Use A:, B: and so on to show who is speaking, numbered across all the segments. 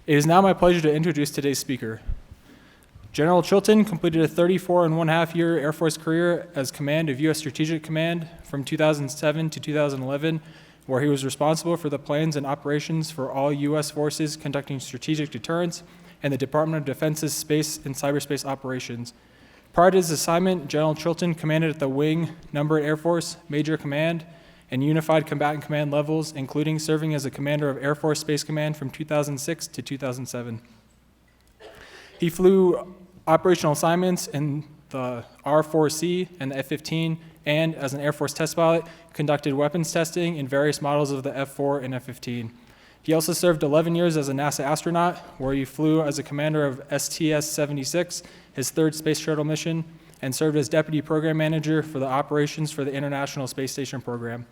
A: It is now my pleasure to introduce today's speaker. General Chilton completed a 34-and-a-half-year Air Force career as command of U.S. Strategic Command from 2007 to 2011, where he was responsible for the plans and operations for all U.S. forces conducting strategic deterrence and the Department of Defense's space and cyberspace operations. Prior to his assignment, General Chilton commanded at the Wing, Numbered Air Force, Major Command, and Unified Combatant Command levels, including serving as a commander of Air Force Space Command from 2006 to 2007. He flew operational assignments in the R-4C and the F-15, and as an Air Force test pilot, conducted weapons testing in various models of the F-4 and F-15. He also served 11 years as a NASA astronaut, where he flew as a commander of STS-76, his third space shuttle mission, and served as deputy program manager for the operations for the International Space Station program.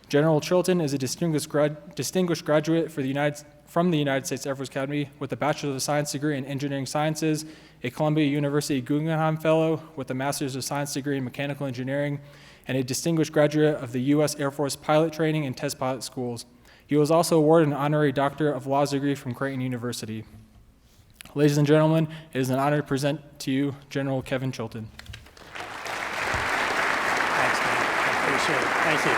A: General Chilton is a distinguished graduate from the United States Air Force Academy with a Bachelor of Science degree in Engineering Sciences, a Columbia University Guggenheim Fellow with a Master's of Science degree in Mechanical Engineering, and a distinguished graduate of the U.S. Air Force Pilot Training and Test Pilot Schools. He was also awarded an honorary Doctor of Laws degree from Creighton University. Ladies and gentlemen, it is an honor to present to you General Kevin Chilton.
B: Thanks, man. I appreciate it. Thank you.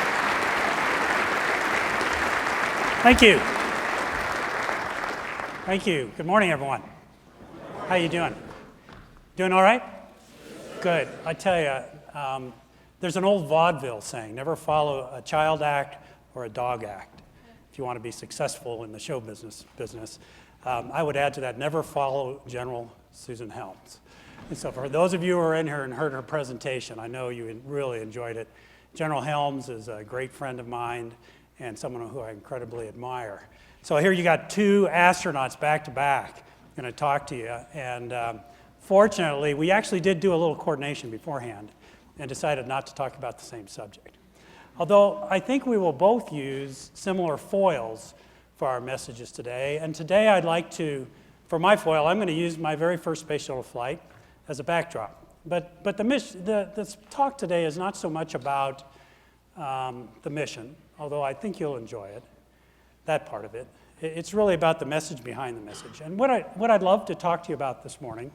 B: Thank you. Thank you. Good morning, everyone. How you doing? Doing all right? Good. I tell you, there's an old vaudeville saying, never follow a child act or a dog act if you want to be successful in the show business. I would add to that, never follow General Susan Helms. And so for those of you who are in here and heard her presentation, I know you really enjoyed it. General Helms is a great friend of mine and someone who I incredibly admire. So here you got two astronauts back to back going to talk to you. And fortunately, we actually did do a little coordination beforehand and decided not to talk about the same subject. Although I think we will both use similar foils for our messages today. And today I'd like to, for my foil, I'm going to use my very first space shuttle flight as a backdrop. But the talk today is not so much about the mission, although I think you'll enjoy it, that part of it. It's really about the message behind the message. And what I'd love to talk to you about this morning,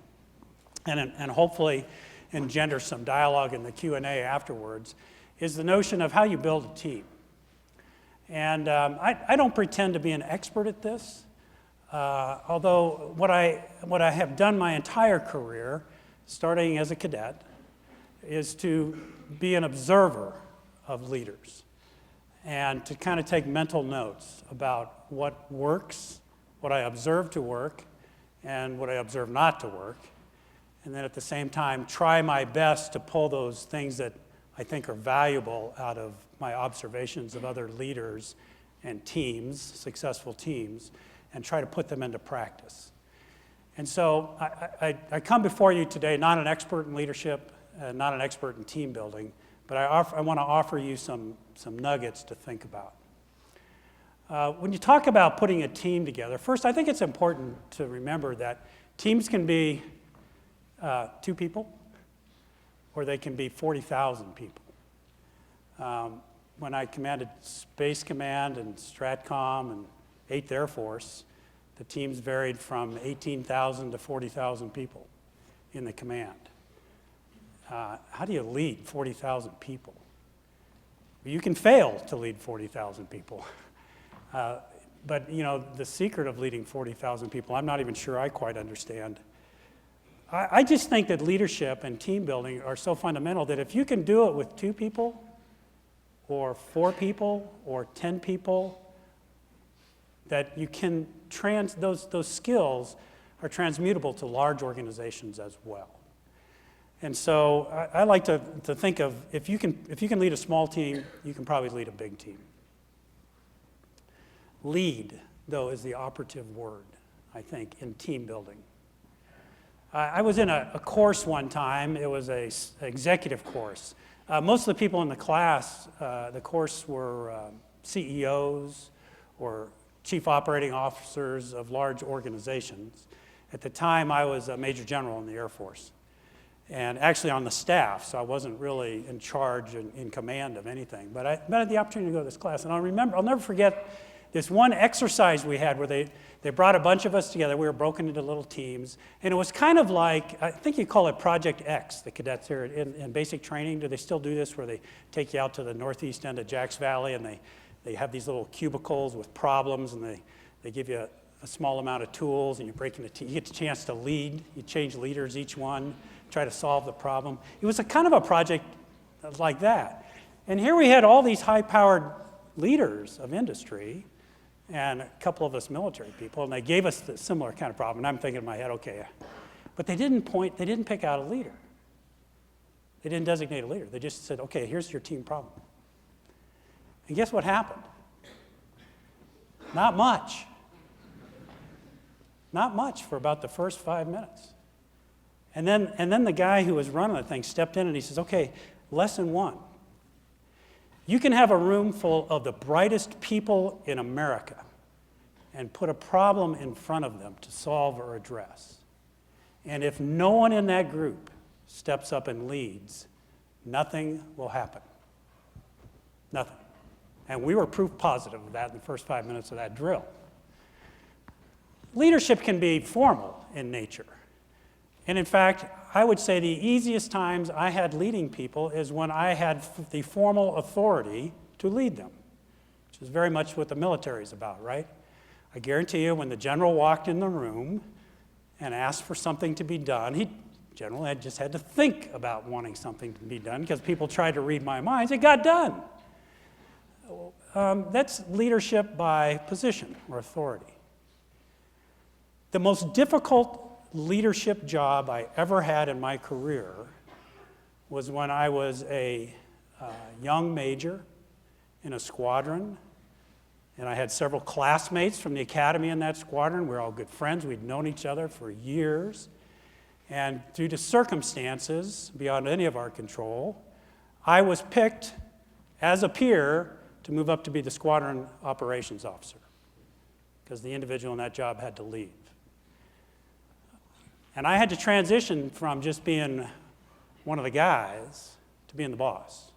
B: and hopefully engender some dialogue in the Q&A afterwards, is the notion of how you build a team. And I don't pretend to be an expert at this, although what I have done my entire career, starting as a cadet, is to be an observer of leaders and to kind of take mental notes about what works, what I observe to work, and what I observe not to work, and then at the same time try my best to pull those things that I think are valuable out of my observations of other leaders and teams, successful teams, and try to put them into practice. And so I come before you today not an expert in leadership, not an expert in team building, but I want to offer you some nuggets to think about. When you talk about putting a team together, first I think it's important to remember that teams can be 2 people, or they can be 40,000 people. When I commanded Space Command and Stratcom and 8th Air Force, the teams varied from 18,000 to 40,000 people in the command. How do you lead 40,000 people? You can fail to lead 40,000 people. But you know, the secret of leading 40,000 people, I'm not even sure I quite understand. I just think that leadership and team building are so fundamental that if you can do it with 2 people, or 4 people, or 10 people, that you can those skills are transmutable to large organizations as well. And so I like to think of if you can lead a small team, you can probably lead a big team. Lead, though, is the operative word, I think, in team building. I was in a course one time. It was an executive course. Most of the people in the class, the course were CEOs or chief operating officers of large organizations. At the time, I was a major general in the Air Force, and actually on the staff, so I wasn't really in charge and in command of anything. But I had the opportunity to go to this class, and I'll never forget this one exercise we had where they brought a bunch of us together. We were broken into little teams. And it was kind of like, I think you call it Project X, the cadets here in basic training. Do they still do this where they take you out to the northeast end of Jacks Valley and they have these little cubicles with problems and they give you a small amount of tools and you break into teams. You get the chance to lead. You change leaders each one, try to solve the problem. It was a kind of a project like that. And here we had all these high-powered leaders of industry and a couple of us military people, and they gave us a similar kind of problem. And I'm thinking in my head, okay, but they didn't pick out a leader. They didn't designate a leader. They just said, okay, here's your team problem. And guess what happened? Not much. Not much for about the first 5 minutes. And then the guy who was running the thing stepped in and he says, okay, lesson one. You can have a room full of the brightest people in America and put a problem in front of them to solve or address. And if no one in that group steps up and leads, nothing will happen. Nothing. And we were proof positive of that in the first 5 minutes of that drill. Leadership can be formal in nature. And in fact, I would say the easiest times I had leading people is when I had the formal authority to lead them, which is very much what the military is about, right? I guarantee you when the general walked in the room and asked for something to be done, he generally had just had to think about wanting something to be done because people tried to read my minds. It got done. That's leadership by position or authority. The most difficult leadership job I ever had in my career was when I was a young major in a squadron, and I had several classmates from the academy in that squadron. We were all good friends. We'd known each other for years. And due to circumstances beyond any of our control, I was picked as a peer to move up to be the squadron operations officer because the individual in that job had to leave. And I had to transition from just being one of the guys to being the boss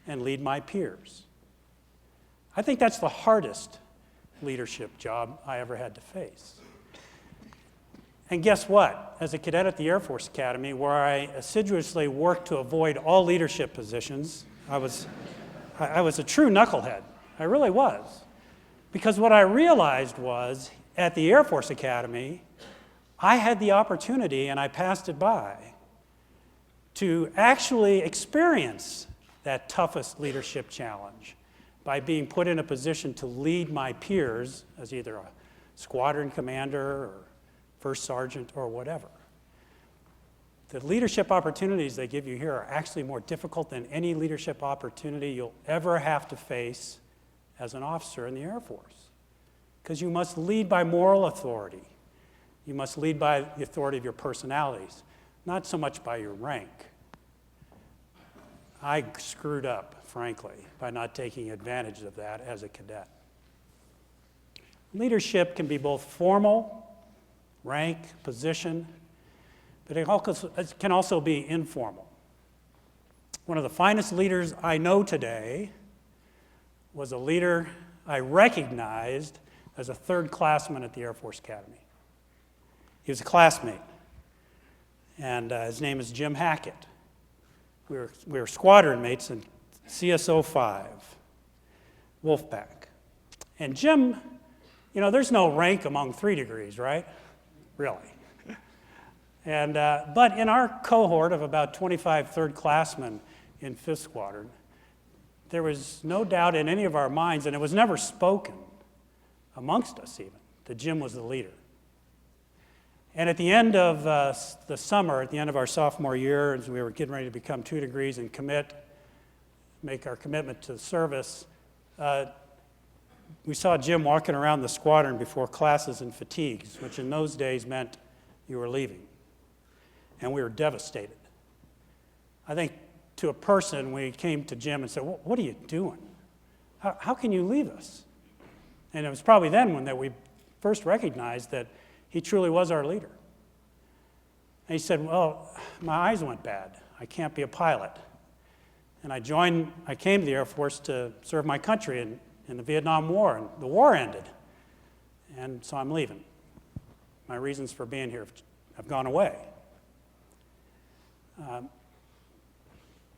B: and lead my peers. I think that's the hardest leadership job I ever had to face. And guess what? As a cadet at the Air Force Academy, where I assiduously worked to avoid all leadership positions, I was a true knucklehead. I really was. Because what I realized was, at the Air Force Academy, I had the opportunity, and I passed it by, to actually experience that toughest leadership challenge by being put in a position to lead my peers as either a squadron commander or first sergeant or whatever. The leadership opportunities they give you here are actually more difficult than any leadership opportunity you'll ever have to face as an officer in the Air Force, because you must lead by moral authority. You must lead by the authority of your personalities, not so much by your rank. I screwed up, frankly, by not taking advantage of that as a cadet. Leadership can be both formal, rank, position, but it can also be informal. One of the finest leaders I know today was a leader I recognized as a third classman at the Air Force Academy. He was a classmate, and his name is Jim Hackett. We were squadron mates in CSO 5, Wolfpack. And Jim, there's no rank among 3 degrees, right? Really. And but in our cohort of about 25 third classmen in 5th Squadron, there was no doubt in any of our minds, and it was never spoken amongst us even, that Jim was the leader. And at the end of the summer, at the end of our sophomore year, as we were getting ready to become 2 degrees and make our commitment to the service, we saw Jim walking around the squadron before classes in fatigues, which in those days meant you were leaving. And we were devastated. I think to a person, we came to Jim and said, what are you doing? How can you leave us? And it was probably then that we first recognized that he truly was our leader. And he said, well, my eyes went bad. I can't be a pilot. And I came to the Air Force to serve my country in in the Vietnam War, and the war ended. And so I'm leaving. My reasons for being here have gone away.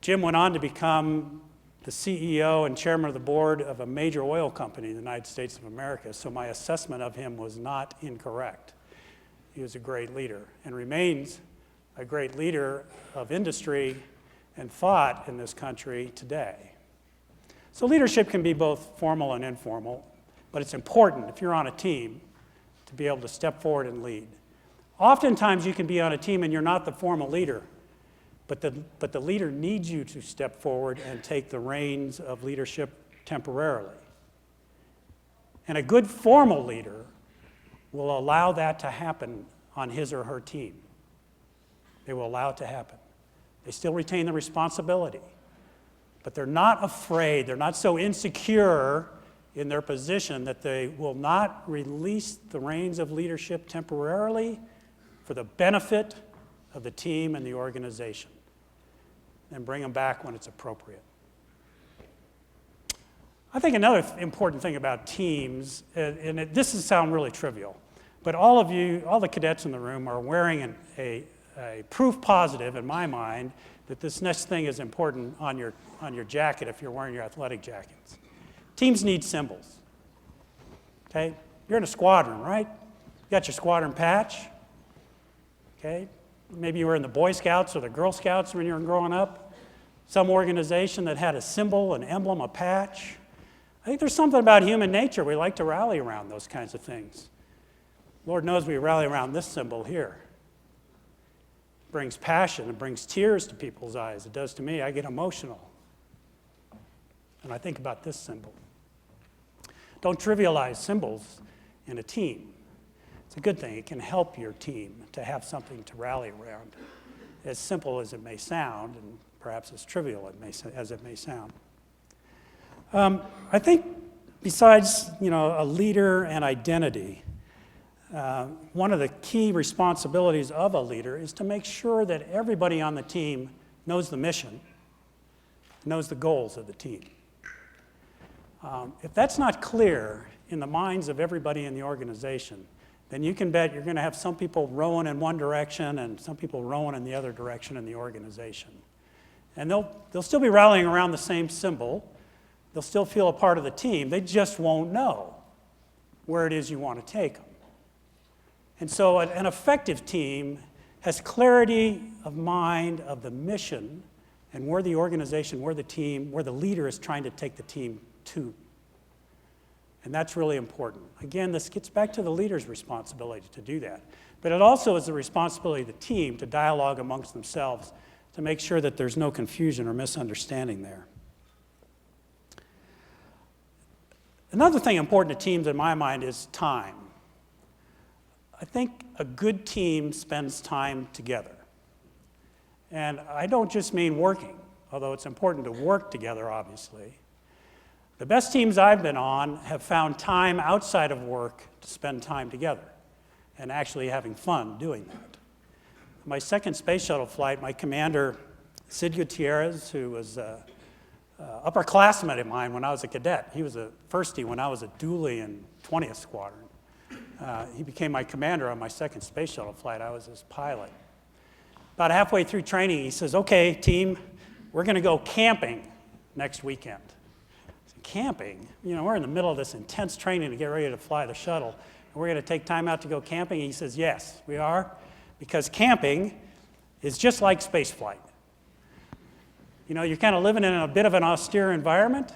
B: Jim went on to become the CEO and chairman of the board of a major oil company in the United States of America, so my assessment of him was not incorrect. He was a great leader and remains a great leader of industry and thought in this country today. So leadership can be both formal and informal, but it's important if you're on a team to be able to step forward and lead. Oftentimes you can be on a team and you're not the formal leader, but the leader needs you to step forward and take the reins of leadership temporarily. And a good formal leader will allow that to happen on his or her team. They will allow it to happen. They still retain the responsibility, but they're not afraid, they're not so insecure in their position that they will not release the reins of leadership temporarily for the benefit of the team and the organization, and bring them back when it's appropriate. I think another important thing about teams, and this is sound really trivial, but all of you, all the cadets in the room are wearing a proof positive in my mind that this next thing is important on your jacket if you're wearing your athletic jackets. Teams need symbols. Okay? You're in a squadron, right? You got your squadron patch. Okay? Maybe you were in the Boy Scouts or the Girl Scouts when you were growing up. Some organization that had a symbol, an emblem, a patch. I think there's something about human nature. We like to rally around those kinds of things. Lord knows we rally around this symbol here. It brings passion. It brings tears to people's eyes. It does to me. I get emotional. And I think about this symbol. Don't trivialize symbols in a team. It's a good thing. It can help your team to have something to rally around, as simple as it may sound, and perhaps as trivial as it may sound. I think besides, a leader and identity, one of the key responsibilities of a leader is to make sure that everybody on the team knows the mission, knows the goals of the team. If that's not clear in the minds of everybody in the organization, then you can bet you're going to have some people rowing in one direction and some people rowing in the other direction in the organization. And they'll still be rallying around the same symbol. They'll still feel a part of the team. They just won't know where it is you want to take them. And so an effective team has clarity of mind of the mission and where the organization, where the team, where the leader is trying to take the team to. And that's really important. Again, this gets back to the leader's responsibility to do that. But it also is the responsibility of the team to dialogue amongst themselves to make sure that there's no confusion or misunderstanding there. Another thing important to teams in my mind is time. I think a good team spends time together. And I don't just mean working, although it's important to work together, obviously. The best teams I've been on have found time outside of work to spend time together and actually having fun doing that. My second space shuttle flight, my commander, Sid Gutierrez, who was an upperclassman of mine when I was a cadet. He was a firstie when I was a dually in 20th Squadron. He became my commander on my second space shuttle flight. I was his pilot. About halfway through training, he says, "Okay, team, we're going to go camping next weekend." Camping? We're in the middle of this intense training to get ready to fly the shuttle, and we're going to take time out to go camping? And he says, "Yes, we are, because camping is just like space flight. You're kind of living in a bit of an austere environment,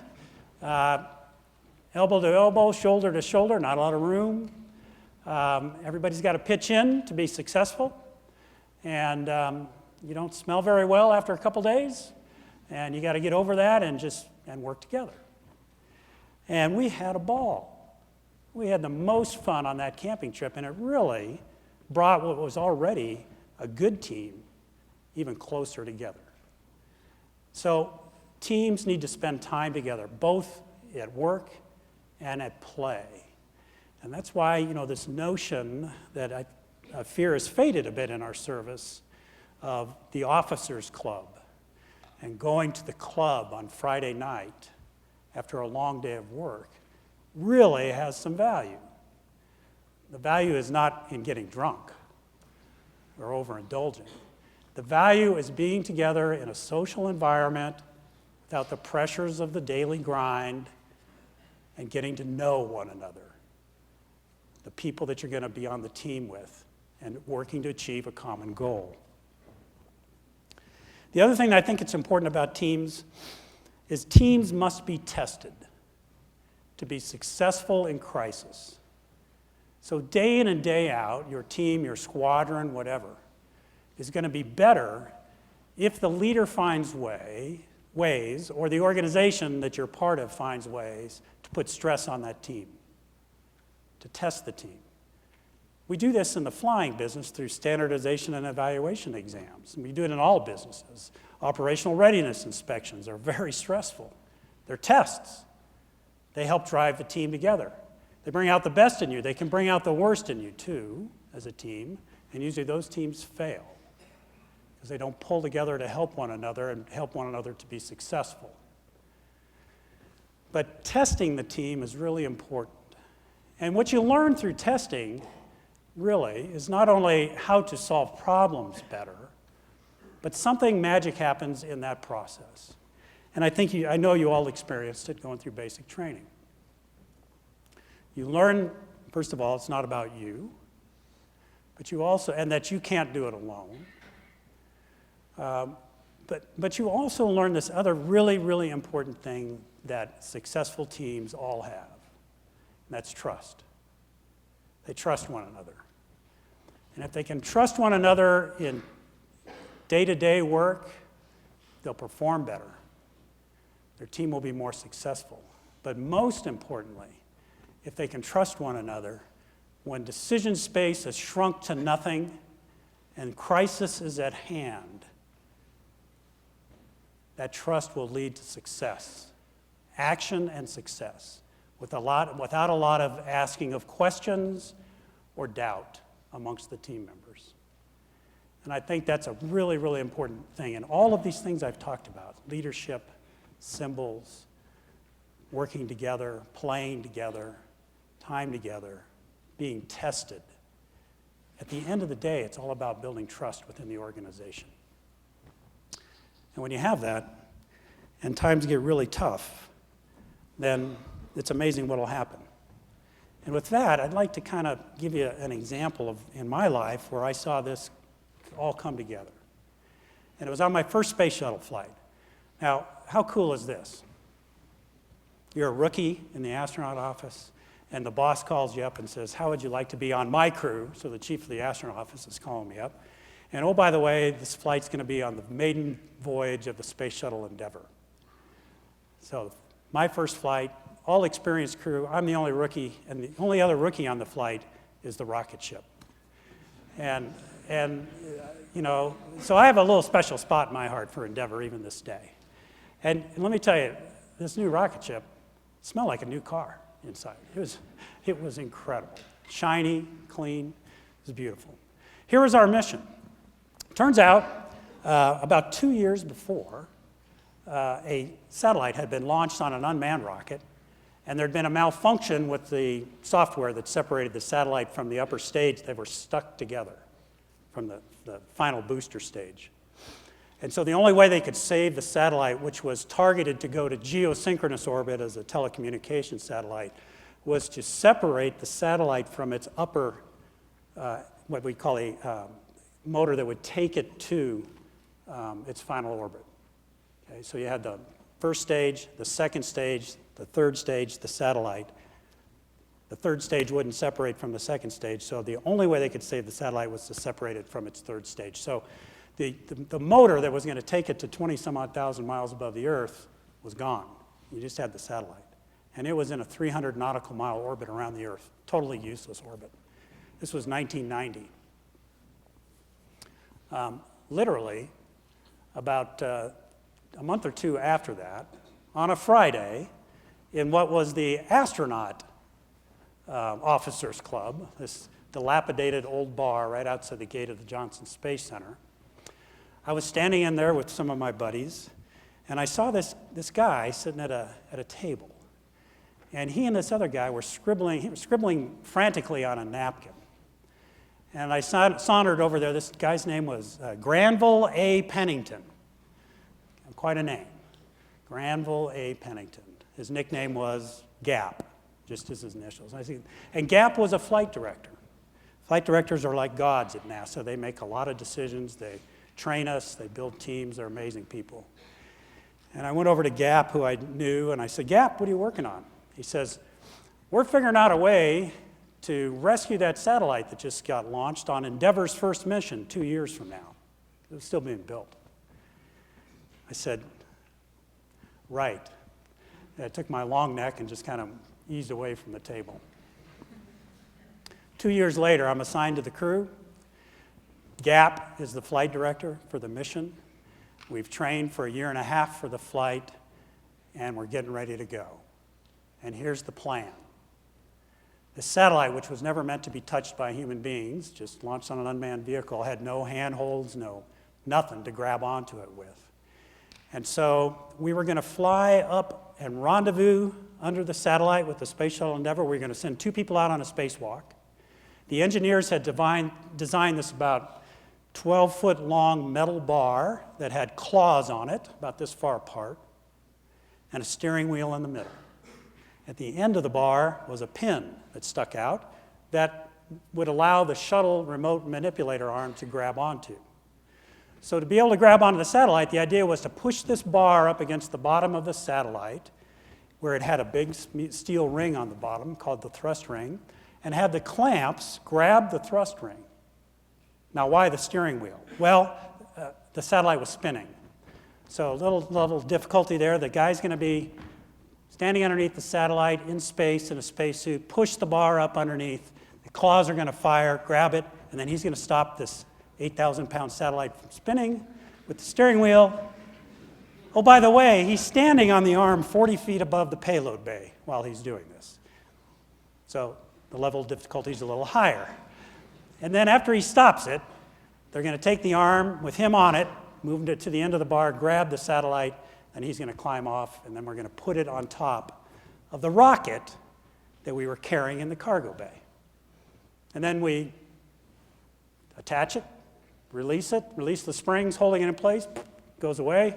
B: elbow to elbow, shoulder to shoulder, not a lot of room. Everybody's got to pitch in to be successful, and you don't smell very well after a couple days, and you got to get over that and work together." And we had a ball. We had the most fun on that camping trip, and it really brought what was already a good team even closer together. So teams need to spend time together, both at work and at play. And that's why, this notion that I fear has faded a bit in our service of the officers' club and going to the club on Friday night after a long day of work really has some value. The value is not in getting drunk or overindulging. The value is being together in a social environment without the pressures of the daily grind and getting to know one another, the people that you're going to be on the team with, and working to achieve a common goal. The other thing that I think it's important about teams is teams must be tested to be successful in crisis. So day in and day out, your team, your squadron, whatever, is going to be better if the leader finds ways, or the organization that you're part of finds ways to put stress on that team, to test the team. We do this in the flying business through standardization and evaluation exams. And we do it in all businesses. Operational readiness inspections are very stressful. They're tests. They help drive the team together. They bring out the best in you. They can bring out the worst in you, too, as a team. And usually those teams fail because they don't pull together to help one another and help one another to be successful. But testing the team is really important. And what you learn through testing, really, is not only how to solve problems better, but something magic happens in that process. And I know you all experienced it going through basic training. You learn, first of all, it's not about you, but you also, and that you can't do it alone. But you also learn this other really, really important thing that successful teams all have, and that's trust. They trust one another. And if they can trust one another in day-to-day work, they'll perform better. Their team will be more successful. But most importantly, if they can trust one another, when decision space has shrunk to nothing and crisis is at hand, that trust will lead to success, action and success, without a lot of asking of questions or doubt amongst the team members. And I think that's a really, really important thing. And all of these things I've talked about, leadership, symbols, working together, playing together, time together, being tested. At the end of the day, it's all about building trust within the organization. And when you have that, and times get really tough, then it's amazing what will happen. And with that, I'd like to kind of give you an example of in my life where I saw this all come together. And it was on my first space shuttle flight. Now, how cool is this? You're a rookie in the astronaut office, and the boss calls you up and says, how would you like to be on my crew? So the chief of the astronaut office is calling me up. And oh, by the way, this flight's going to be on the maiden voyage of the Space Shuttle Endeavour. So my first flight, all experienced crew, I'm the only rookie, and the only other rookie on the flight is the rocket ship. And you know, so I have a little special spot in my heart for Endeavour even this day. And let me tell you, this new rocket ship smelled like a new car inside. It was incredible. Shiny, clean, it was beautiful. Here was our mission. Turns out, about 2 years before, a satellite had been launched on an unmanned rocket, and there'd been a malfunction with the software that separated the satellite from the upper stage. They were stuck together from the final booster stage. And so the only way they could save the satellite, which was targeted to go to geosynchronous orbit as a telecommunications satellite, was to separate the satellite from its upper, what we call a motor that would take it to its final orbit. Okay, so you had the first stage, the second stage, the third stage, the satellite. The third stage wouldn't separate from the second stage, so the only way they could save the satellite was to separate it from its third stage. So the motor that was going to take it to 20-some-odd thousand miles above the Earth was gone. You just had the satellite. And it was in a 300 nautical mile orbit around the Earth, totally useless orbit. This was 1990. Literally, about a month or two after that, on a Friday, in what was the Astronaut Officers Club, this dilapidated old bar right outside the gate of the Johnson Space Center, I was standing in there with some of my buddies, and I saw this guy sitting at a table. And he and this other guy were scribbling frantically on a napkin. And I sauntered over there. This guy's name was Granville A. Pennington. Quite a name. Granville A. Pennington. His nickname was Gap, just as his initials. And Gap was a flight director. Flight directors are like gods at NASA. They make a lot of decisions. They train us. They build teams. They're amazing people. And I went over to Gap, who I knew, and I said, Gap, what are you working on? He says, we're figuring out a way to rescue that satellite that just got launched on Endeavor's first mission 2 years from now. It's still being built. I said, right. And I took my long neck and just kind of eased away from the table. 2 years later, I'm assigned to the crew. Gap is the flight director for the mission. We've trained for 1.5 years for the flight, and we're getting ready to go. And here's the plan. The satellite, which was never meant to be touched by human beings, just launched on an unmanned vehicle, had no handholds, nothing to grab onto it with. And so we were going to fly up and rendezvous under the satellite with the Space Shuttle Endeavour. We were going to send 2 people out on a spacewalk. The engineers had designed this about 12-foot long metal bar that had claws on it, about this far apart, and a steering wheel in the middle. At the end of the bar was a pin that stuck out that would allow the shuttle remote manipulator arm to grab onto. So to be able to grab onto the satellite, the idea was to push this bar up against the bottom of the satellite, where it had a big steel ring on the bottom called the thrust ring, and have the clamps grab the thrust ring. Now, why the steering wheel? Well, the satellite was spinning. So a little difficulty there. The guy's going to be standing underneath the satellite in space in a spacesuit, push the bar up underneath. The claws are going to fire, grab it, and then he's going to stop this 8,000-pound satellite from spinning with the steering wheel. Oh, by the way, he's standing on the arm 40 feet above the payload bay while he's doing this. So the level of difficulty is a little higher. And then after he stops it, they're going to take the arm with him on it, move it to the end of the bar, grab the satellite, and he's going to climb off, and then we're going to put it on top of the rocket that we were carrying in the cargo bay. And then we attach it, release the springs holding it in place, goes away.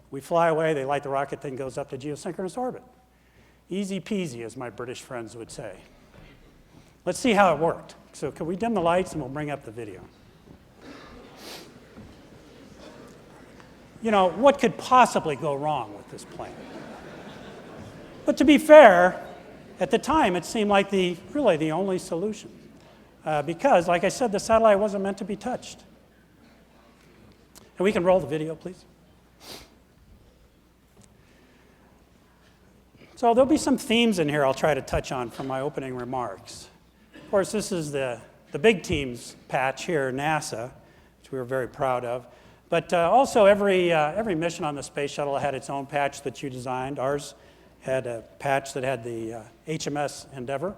B: We fly away, they light the rocket, then goes up to geosynchronous orbit. Easy peasy, as my British friends would say. Let's see how it worked. So can we dim the lights and we'll bring up the video. You know, what could possibly go wrong with this plan? But to be fair, at the time it seemed like really the only solution. Because, like I said, the satellite wasn't meant to be touched. And we can roll the video, please. So there'll be some themes in here I'll try to touch on from my opening remarks. Of course, this is the big teams patch here at NASA, which we were very proud of. But also every mission on the space shuttle had its own patch that you designed. Ours had a patch that had the HMS Endeavour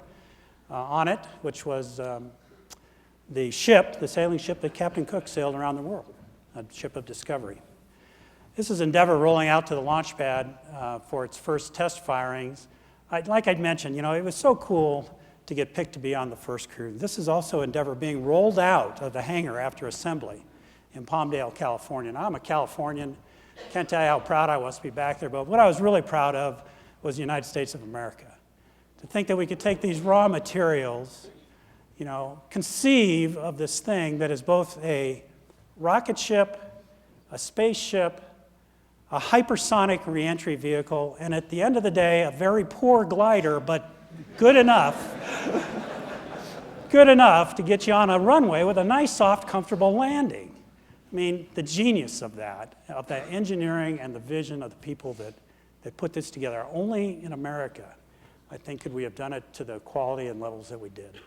B: on it, which was the sailing ship that Captain Cook sailed around the world, a ship of discovery. This is Endeavour rolling out to the launch pad for its first test firings. Like I'd mentioned, you know, it was so cool to get picked to be on the first crew. This is also Endeavour being rolled out of the hangar after assembly in Palmdale, California. Now, I'm a Californian. Can't tell you how proud I was to be back there, but what I was really proud of was the United States of America. To think that we could take these raw materials, you know, conceive of this thing that is both a rocket ship, a spaceship, a hypersonic reentry vehicle, and at the end of the day, a very poor glider, but good enough to get you on a runway with a nice, soft, comfortable landing. I mean, the genius of that engineering and the vision of the people that put this together. Only in America, I think, could we have done it to the quality and levels that we did.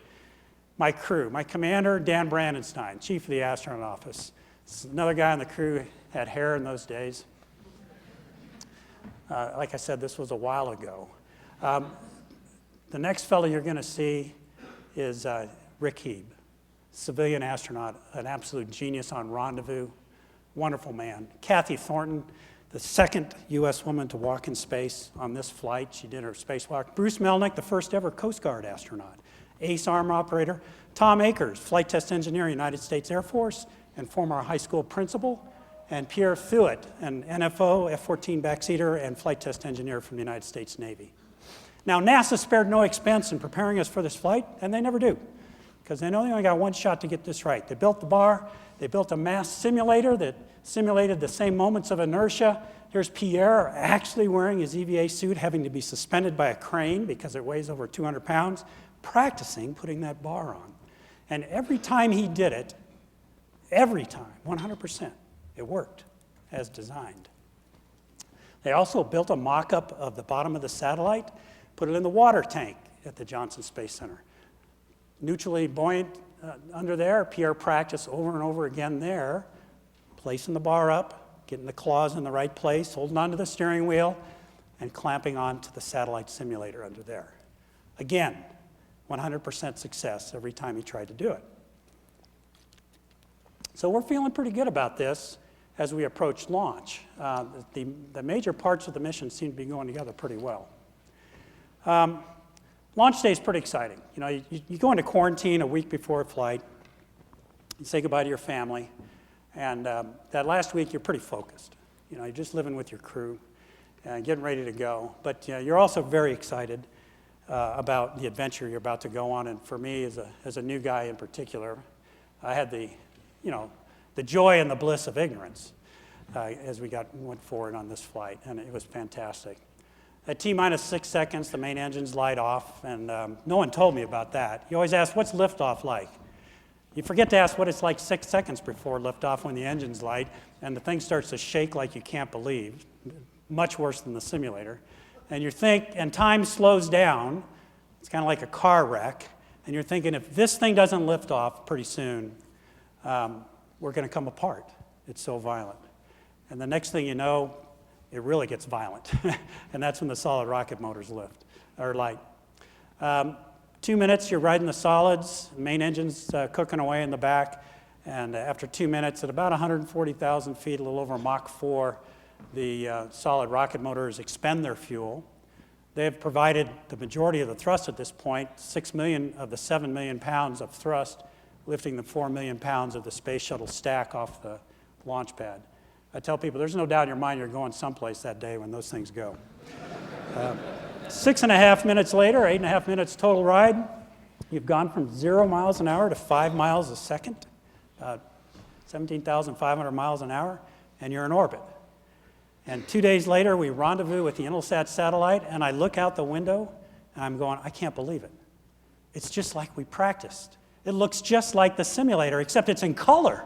B: My crew, my commander, Dan Brandenstein, chief of the Astronaut Office. Another guy on the crew had hair in those days. Like I said, this was a while ago. The next fellow you're going to see is Rick Heeb, civilian astronaut, an absolute genius on Rendezvous, wonderful man. Kathy Thornton, the second U.S. woman to walk in space on this flight. She did her spacewalk. Bruce Melnick, the first ever Coast Guard astronaut. Ace arm operator. Tom Akers, flight test engineer, United States Air Force, and former high school principal. And Pierre Thuot, an NFO, F-14 backseater, and flight test engineer from the United States Navy. Now, NASA spared no expense in preparing us for this flight, and they never do, because they know they only got one shot to get this right. They built the bar, they built a mass simulator that simulated the same moments of inertia. Here's Pierre actually wearing his EVA suit, having to be suspended by a crane because it weighs over 200 pounds, practicing putting that bar on. And every time he did it, every time, 100%, it worked as designed. They also built a mock-up of the bottom of the satellite, put it in the water tank at the Johnson Space Center. Neutrally buoyant under there, Pierre practiced over and over again there, placing the bar up, getting the claws in the right place, holding onto the steering wheel, and clamping onto the satellite simulator under there. Again, 100% success every time he tried to do it. So we're feeling pretty good about this as we approach launch. The major parts of the mission seem to be going together pretty well. Launch day is pretty exciting. You know, you go into quarantine a week before a flight, you say goodbye to your family, and that last week you're pretty focused. You know, you're just living with your crew, getting ready to go. But you're also very excited about the adventure you're about to go on. And for me, as a new guy in particular, I had the joy and the bliss of ignorance as we went forward on this flight, and it was fantastic. At T-minus 6 seconds, the main engines light off, and no one told me about that. You always ask, what's liftoff like? You forget to ask what it's like 6 seconds before liftoff when the engine's light, and the thing starts to shake like you can't believe, much worse than the simulator. And and time slows down. It's kind of like a car wreck, and you're thinking, if this thing doesn't lift off pretty soon, we're going to come apart. It's so violent. And the next thing you know, it really gets violent. And that's when the solid rocket motors light. 2 minutes, you're riding the solids, main engine's cooking away in the back, and after 2 minutes, at about 140,000 feet, a little over Mach 4, the solid rocket motors expend their fuel. They have provided the majority of the thrust at this point, 6 million of the 7 million pounds of thrust, lifting the 4 million pounds of the space shuttle stack off the launch pad. I tell people, there's no doubt in your mind you're going someplace that day when those things go. 6.5 minutes later, 8.5 minutes total ride, you've gone from 0 miles an hour to 5 miles a second, 17,500 miles an hour, and you're in orbit. And 2 days later, we rendezvous with the Intelsat satellite, and I look out the window, and I'm going, I can't believe it. It's just like we practiced. It looks just like the simulator, except it's in color.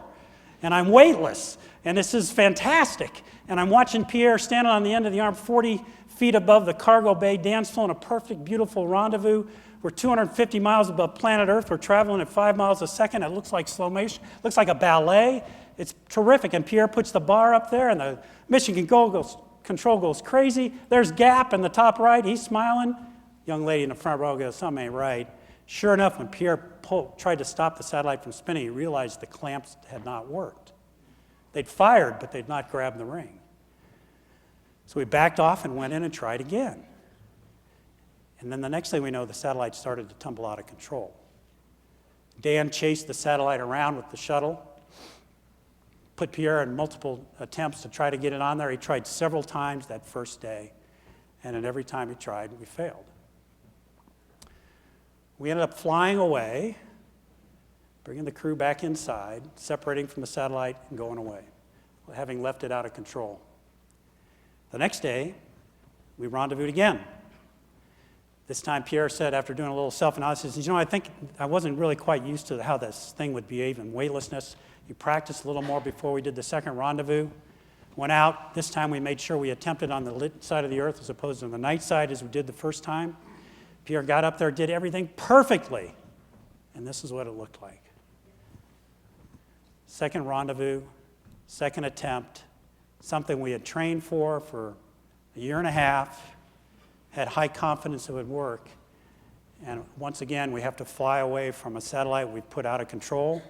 B: And I'm weightless, and this is fantastic. And I'm watching Pierre standing on the end of the arm 40 feet above the cargo bay dance floor in a perfect, beautiful rendezvous. We're 250 miles above planet Earth. We're traveling at 5 miles a second. It looks like slow motion. It looks like a ballet. It's terrific. And Pierre puts the bar up there, and the mission control goes crazy. There's Gap in the top right. He's smiling. Young lady in the front row goes, something ain't right. Sure enough, when Pierre tried to stop the satellite from spinning, he realized the clamps had not worked. They'd fired, but they'd not grabbed the ring. So we backed off and went in and tried again. And then the next thing we know, the satellite started to tumble out of control. Dan chased the satellite around with the shuttle, put Pierre in multiple attempts to try to get it on there. He tried several times that first day, and at every time he tried, we failed. We ended up flying away, bringing the crew back inside, separating from the satellite and going away, having left it out of control. The next day, we rendezvoused again. This time Pierre said, after doing a little self-analysis, I think I wasn't really quite used to how this thing would behave in weightlessness. You practiced a little more before we did the second rendezvous. Went out. This time we made sure we attempted on the lit side of the Earth as opposed to the night side as we did the first time. Pierre got up there, did everything perfectly, and this is what it looked like. Second rendezvous, second attempt, something we had trained for a year and a half, had high confidence it would work, and once again, we have to fly away from a satellite we've put out of control.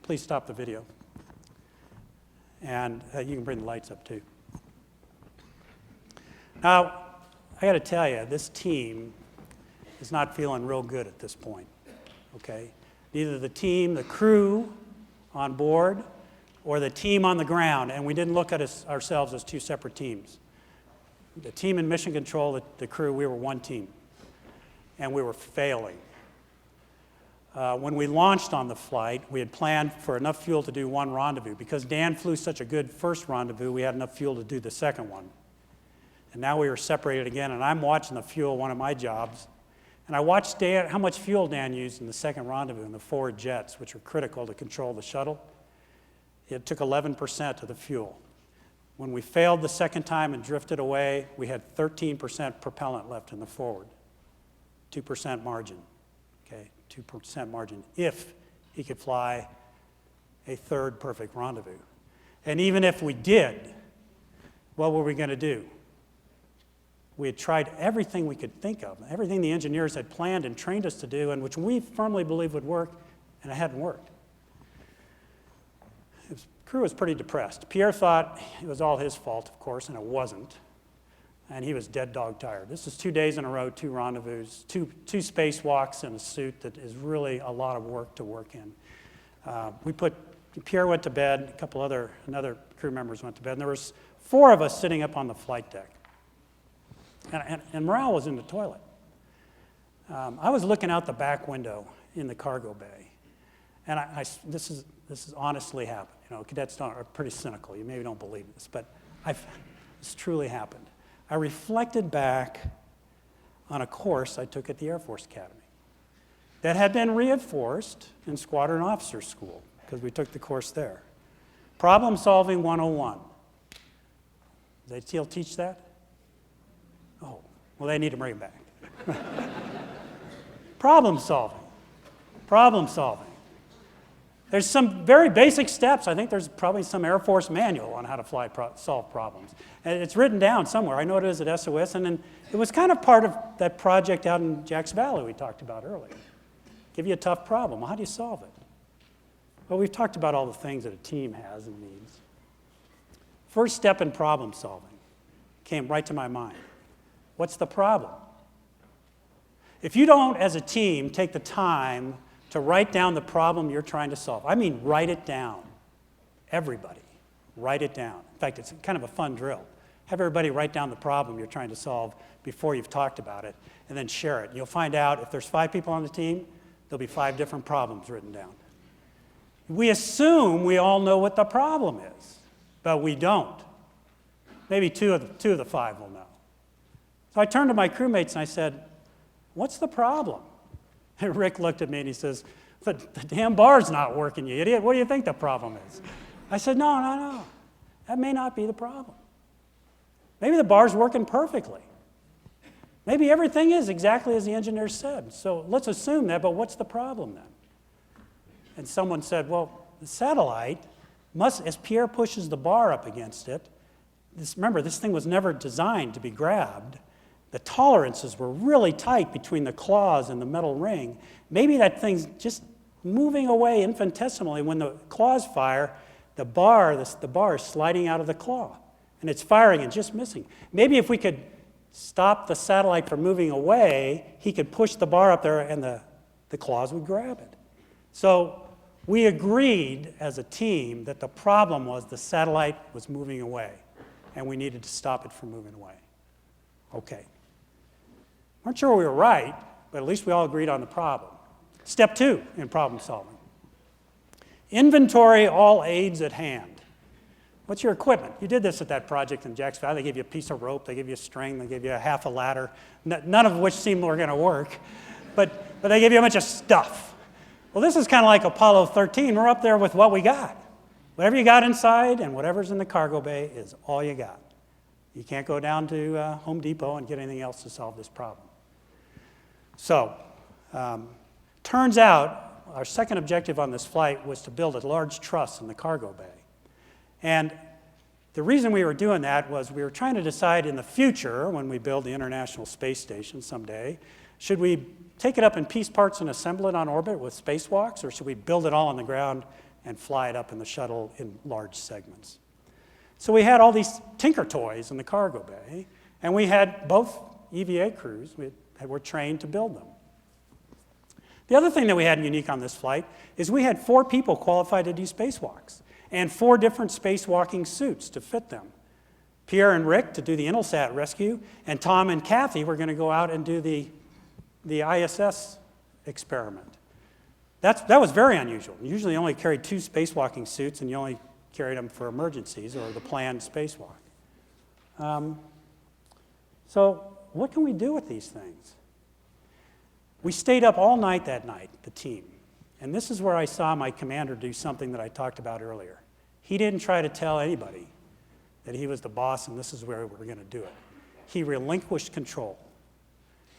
B: Please stop the video. And you can bring the lights up too. Now, I got to tell you, this team is not feeling real good at this point, okay? Neither the team, the crew on board, or the team on the ground, and we didn't look at ourselves as two separate teams. The team in mission control, the crew, we were one team, and we were failing. When we launched on the flight, we had planned for enough fuel to do one rendezvous. Because Dan flew such a good first rendezvous, we had enough fuel to do the second one. And now we were separated again, and I'm watching the fuel, one of my jobs, and I watched Dan, how much fuel Dan used in the second rendezvous in the forward jets, which were critical to control the shuttle. It took 11% of the fuel. When we failed the second time and drifted away, we had 13% propellant left in the forward. 2% margin, okay? 2% margin if he could fly a third perfect rendezvous. And even if we did, what were we going to do? We had tried everything we could think of, everything the engineers had planned and trained us to do, and which we firmly believed would work, and it hadn't worked. The crew was pretty depressed. Pierre thought it was all his fault, of course, and it wasn't. And he was dead dog tired. This is 2 days in a row, 2 rendezvous, two spacewalks in a suit that is really a lot of work to work in. Pierre went to bed, another crew members went to bed, and there was 4 of us sitting up on the flight deck. And morale was in the toilet. I was looking out the back window in the cargo bay, and this is honestly happened. You know, cadets are pretty cynical. You maybe don't believe this, but this truly happened. I reflected back on a course I took at the Air Force Academy that had been reinforced in Squadron Officer School, because we took the course there. Problem Solving 101. Do they still teach that? Oh, well, they need to bring it back. Problem solving. Problem solving. There's some very basic steps. I think there's probably some Air Force manual on how to solve problems. And it's written down somewhere. I know it is at SOS, and then it was kind of part of that project out in Jacks Valley we talked about earlier. Give you a tough problem. Well, how do you solve it? Well, we've talked about all the things that a team has and needs. First step in problem solving came right to my mind. What's the problem? If you don't, as a team, take the time to write down the problem you're trying to solve, I mean write it down. Everybody, write it down. In fact, it's kind of a fun drill. Have everybody write down the problem you're trying to solve before you've talked about it, and then share it. You'll find out if there's 5 people on the team, there'll be 5 different problems written down. We assume we all know what the problem is, but we don't. Maybe two of the 5 will know. So I turned to my crewmates and I said, "What's the problem?" And Rick looked at me and he says, the damn bar's not working, you idiot. What do you think the problem is?" I said, no. That may not be the problem. Maybe the bar's working perfectly. Maybe everything is exactly as the engineer said. So let's assume that, but what's the problem then? And someone said, well, the satellite must, as Pierre pushes the bar up against it, remember, this thing was never designed to be grabbed. The tolerances were really tight between the claws and the metal ring. Maybe that thing's just moving away infinitesimally. When the claws fire, the bar is sliding out of the claw, and it's firing and just missing. Maybe if we could stop the satellite from moving away, he could push the bar up there and the claws would grab it. So we agreed as a team that the problem was the satellite was moving away, and we needed to stop it from moving away. Okay. Weren't sure we were right, but at least we all agreed on the problem. Step 2 in problem solving. Inventory all aids at hand. What's your equipment? You did this at that project in Jacks Valley. They gave you a piece of rope, they gave you a string, they gave you a half a ladder, none of which seemed were going to work, but they gave you a bunch of stuff. Well, this is kind of like Apollo 13. We're up there with what we got. Whatever you got inside and whatever's in the cargo bay is all you got. You can't go down to Home Depot and get anything else to solve this problem. So, turns out our second objective on this flight was to build a large truss in the cargo bay. And the reason we were doing that was we were trying to decide in the future, when we build the International Space Station someday, should we take it up in piece parts and assemble it on orbit with spacewalks, or should we build it all on the ground and fly it up in the shuttle in large segments? So we had all these tinker toys in the cargo bay, And we had both EVA crews were trained to build them. The other thing that we had unique on this flight is we had 4 people qualified to do spacewalks and 4 different spacewalking suits to fit them. Pierre and Rick to do the Intelsat rescue, and Tom and Kathy were going to go out and do the ISS experiment. That was very unusual. Usually you only carried 2 spacewalking suits, and you only carried them for emergencies or the planned spacewalk. So what can we do with these things? We stayed up all night that night, the team. And this is where I saw my commander do something that I talked about earlier. He didn't try to tell anybody that he was the boss and this is where we were going to do it. He relinquished control.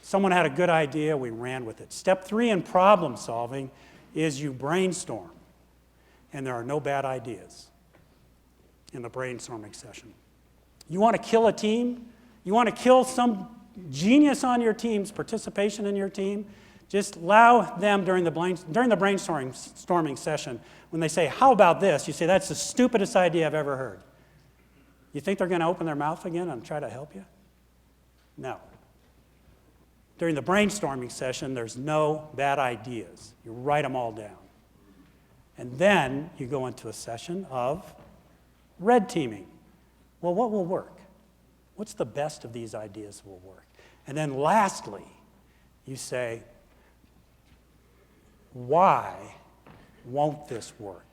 B: Someone had a good idea, we ran with it. Step 3 in problem solving is you brainstorm. And there are no bad ideas in the brainstorming session. You want to kill a team? You want to kill some genius on your team's participation in your team? Just allow them during the brainstorming session, when they say, how about this? You say, that's the stupidest idea I've ever heard. You think they're going to open their mouth again and try to help you? No. During the brainstorming session, there's no bad ideas. You write them all down. And then you go into a session of red teaming. Well, what will work? What's the best of these ideas will work? And then lastly, you say, why won't this work?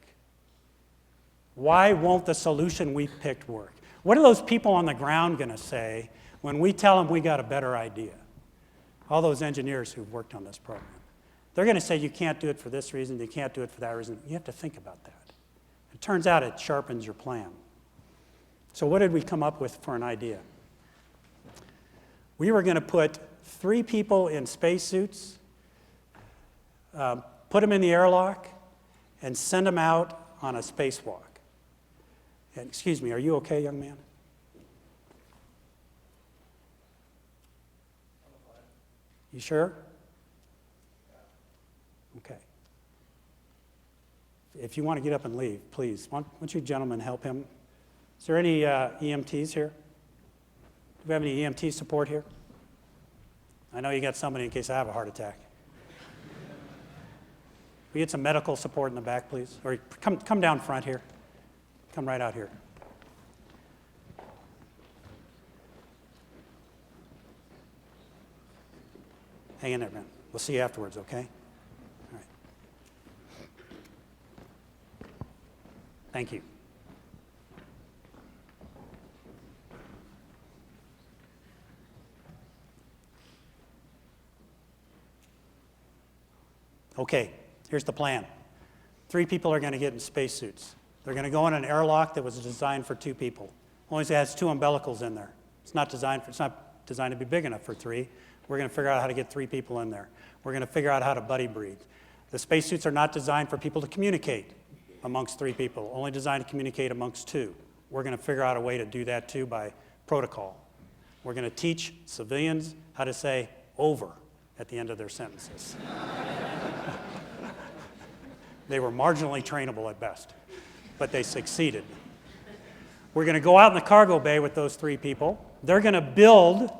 B: Why won't the solution we picked work? What are those people on the ground going to say when we tell them we got a better idea? All those engineers who've worked on this program. They're going to say you can't do it for this reason, you can't do it for that reason. You have to think about that. It turns out it sharpens your plan. So what did we come up with for an idea? We were going to put 3 people in spacesuits, put them in the airlock, and send them out on a spacewalk. And, excuse me, are you okay, young man? You sure? Okay. If you want to get up and leave, please, why don't you gentlemen help him? Is there any EMTs here? Do we have any EMT support here? I know you got somebody in case I have a heart attack. We get some medical support in the back, please? Or come down front here. Come right out here. Hang in there, man. We'll see you afterwards, okay? All right. Thank you. Okay, here's the plan. 3 people are going to get in spacesuits. They're going to go in an airlock that was designed for 2 people. Only has 2 umbilicals in there. It's not designed to be big enough for 3. We're going to figure out how to get 3 people in there. We're going to figure out how to buddy breathe. The spacesuits are not designed for people to communicate amongst 3 people, only designed to communicate amongst 2. We're going to figure out a way to do that too by protocol. We're going to teach civilians how to say over at the end of their sentences. They were marginally trainable at best, but they succeeded. We're going to go out in the cargo bay with those 3 people. They're going to build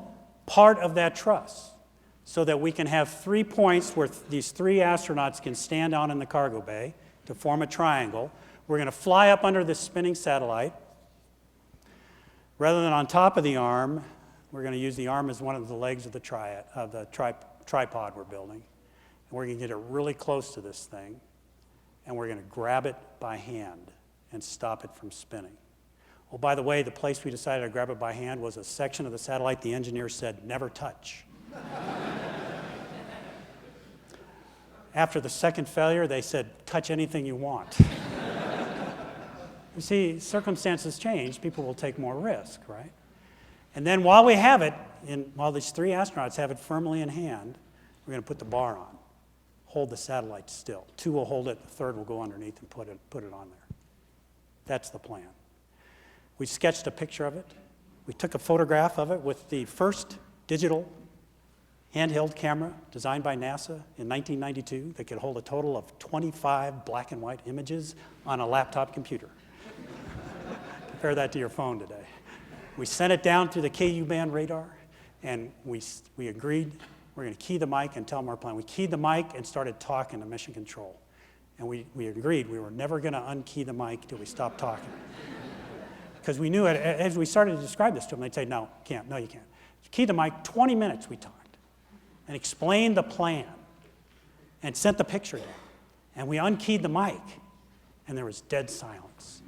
B: part of that truss so that we can have 3 points where these 3 astronauts can stand on in the cargo bay to form a triangle. We're going to fly up under this spinning satellite. Rather than on top of the arm, we're going to use the arm as one of the legs of the tripod we're building. And we're going to get it really close to this thing, and we're going to grab it by hand and stop it from spinning. Oh, by the way, the place we decided to grab it by hand was a section of the satellite the engineer said, never touch. After the second failure, they said, touch anything you want. You see, circumstances change, people will take more risk, right? And then while we have it, while these 3 astronauts have it firmly in hand, we're going to put the bar on, hold the satellite still. 2 will hold it, the 3rd will go underneath and put it on there. That's the plan. We sketched a picture of it. We took a photograph of it with the first digital handheld camera designed by NASA in 1992 that could hold a total of 25 black and white images on a laptop computer. Compare that to your phone today. We sent it down through the KU band radar, and we agreed we're going to key the mic and tell them our plan. We keyed the mic and started talking to Mission Control. And we agreed we were never going to unkey the mic till we stopped talking. Because we knew it, as we started to describe this to them, they'd say, no, can't, no, you can't. Key the mic, 20 minutes we talked, and explained the plan, and sent the picture down. And we unkeyed the mic, and there was dead silence.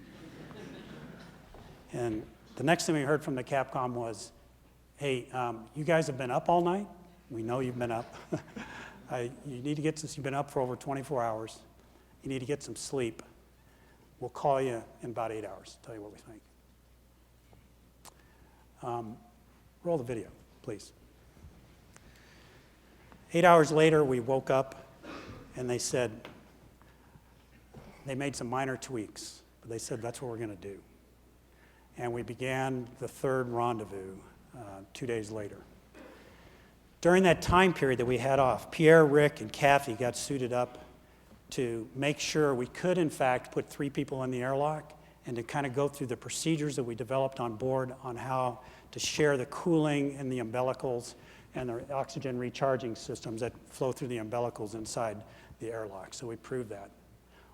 B: And the next thing we heard from the Capcom was, hey, you guys have been up all night? We know you've been up. You need to get some, you've been up for over 24 hours. You need to get some sleep. We'll call you in about 8 hours, tell you what we think. Roll the video, please. 8 hours later, we woke up, and they said, they made some minor tweaks, but they said that's what we're going to do. And we began the third rendezvous 2 days later. During that time period that we had off, Pierre, Rick, and Kathy got suited up to make sure we could, in fact, put 3 people in the airlock and to kind of go through the procedures that we developed on board on how to share the cooling in the umbilicals and the oxygen recharging systems that flow through the umbilicals inside the airlock. So we proved that.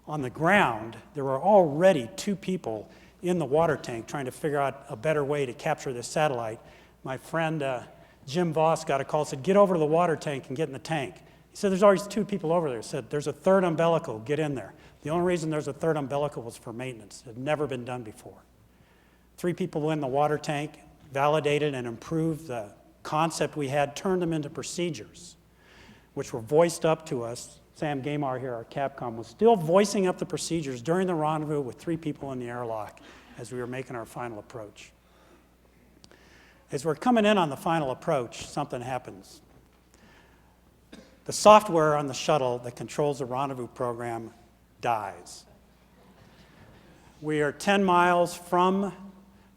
B: On the ground, there were already 2 people in the water tank trying to figure out a better way to capture this satellite. My friend Jim Voss got a call, said, get over to the water tank and get in the tank. He said, there's always 2 people over there. He said, there's a third umbilical, get in there. The only reason there's a third umbilical was for maintenance. It had never been done before. 3 people in the water tank, validated and improved the concept we had, turned them into procedures, which were voiced up to us. Sam Gamar here, our Capcom, was still voicing up the procedures during the rendezvous with 3 people in the airlock as we were making our final approach. As we're coming in on the final approach, something happens. The software on the shuttle that controls the rendezvous program dies. We are 10 miles from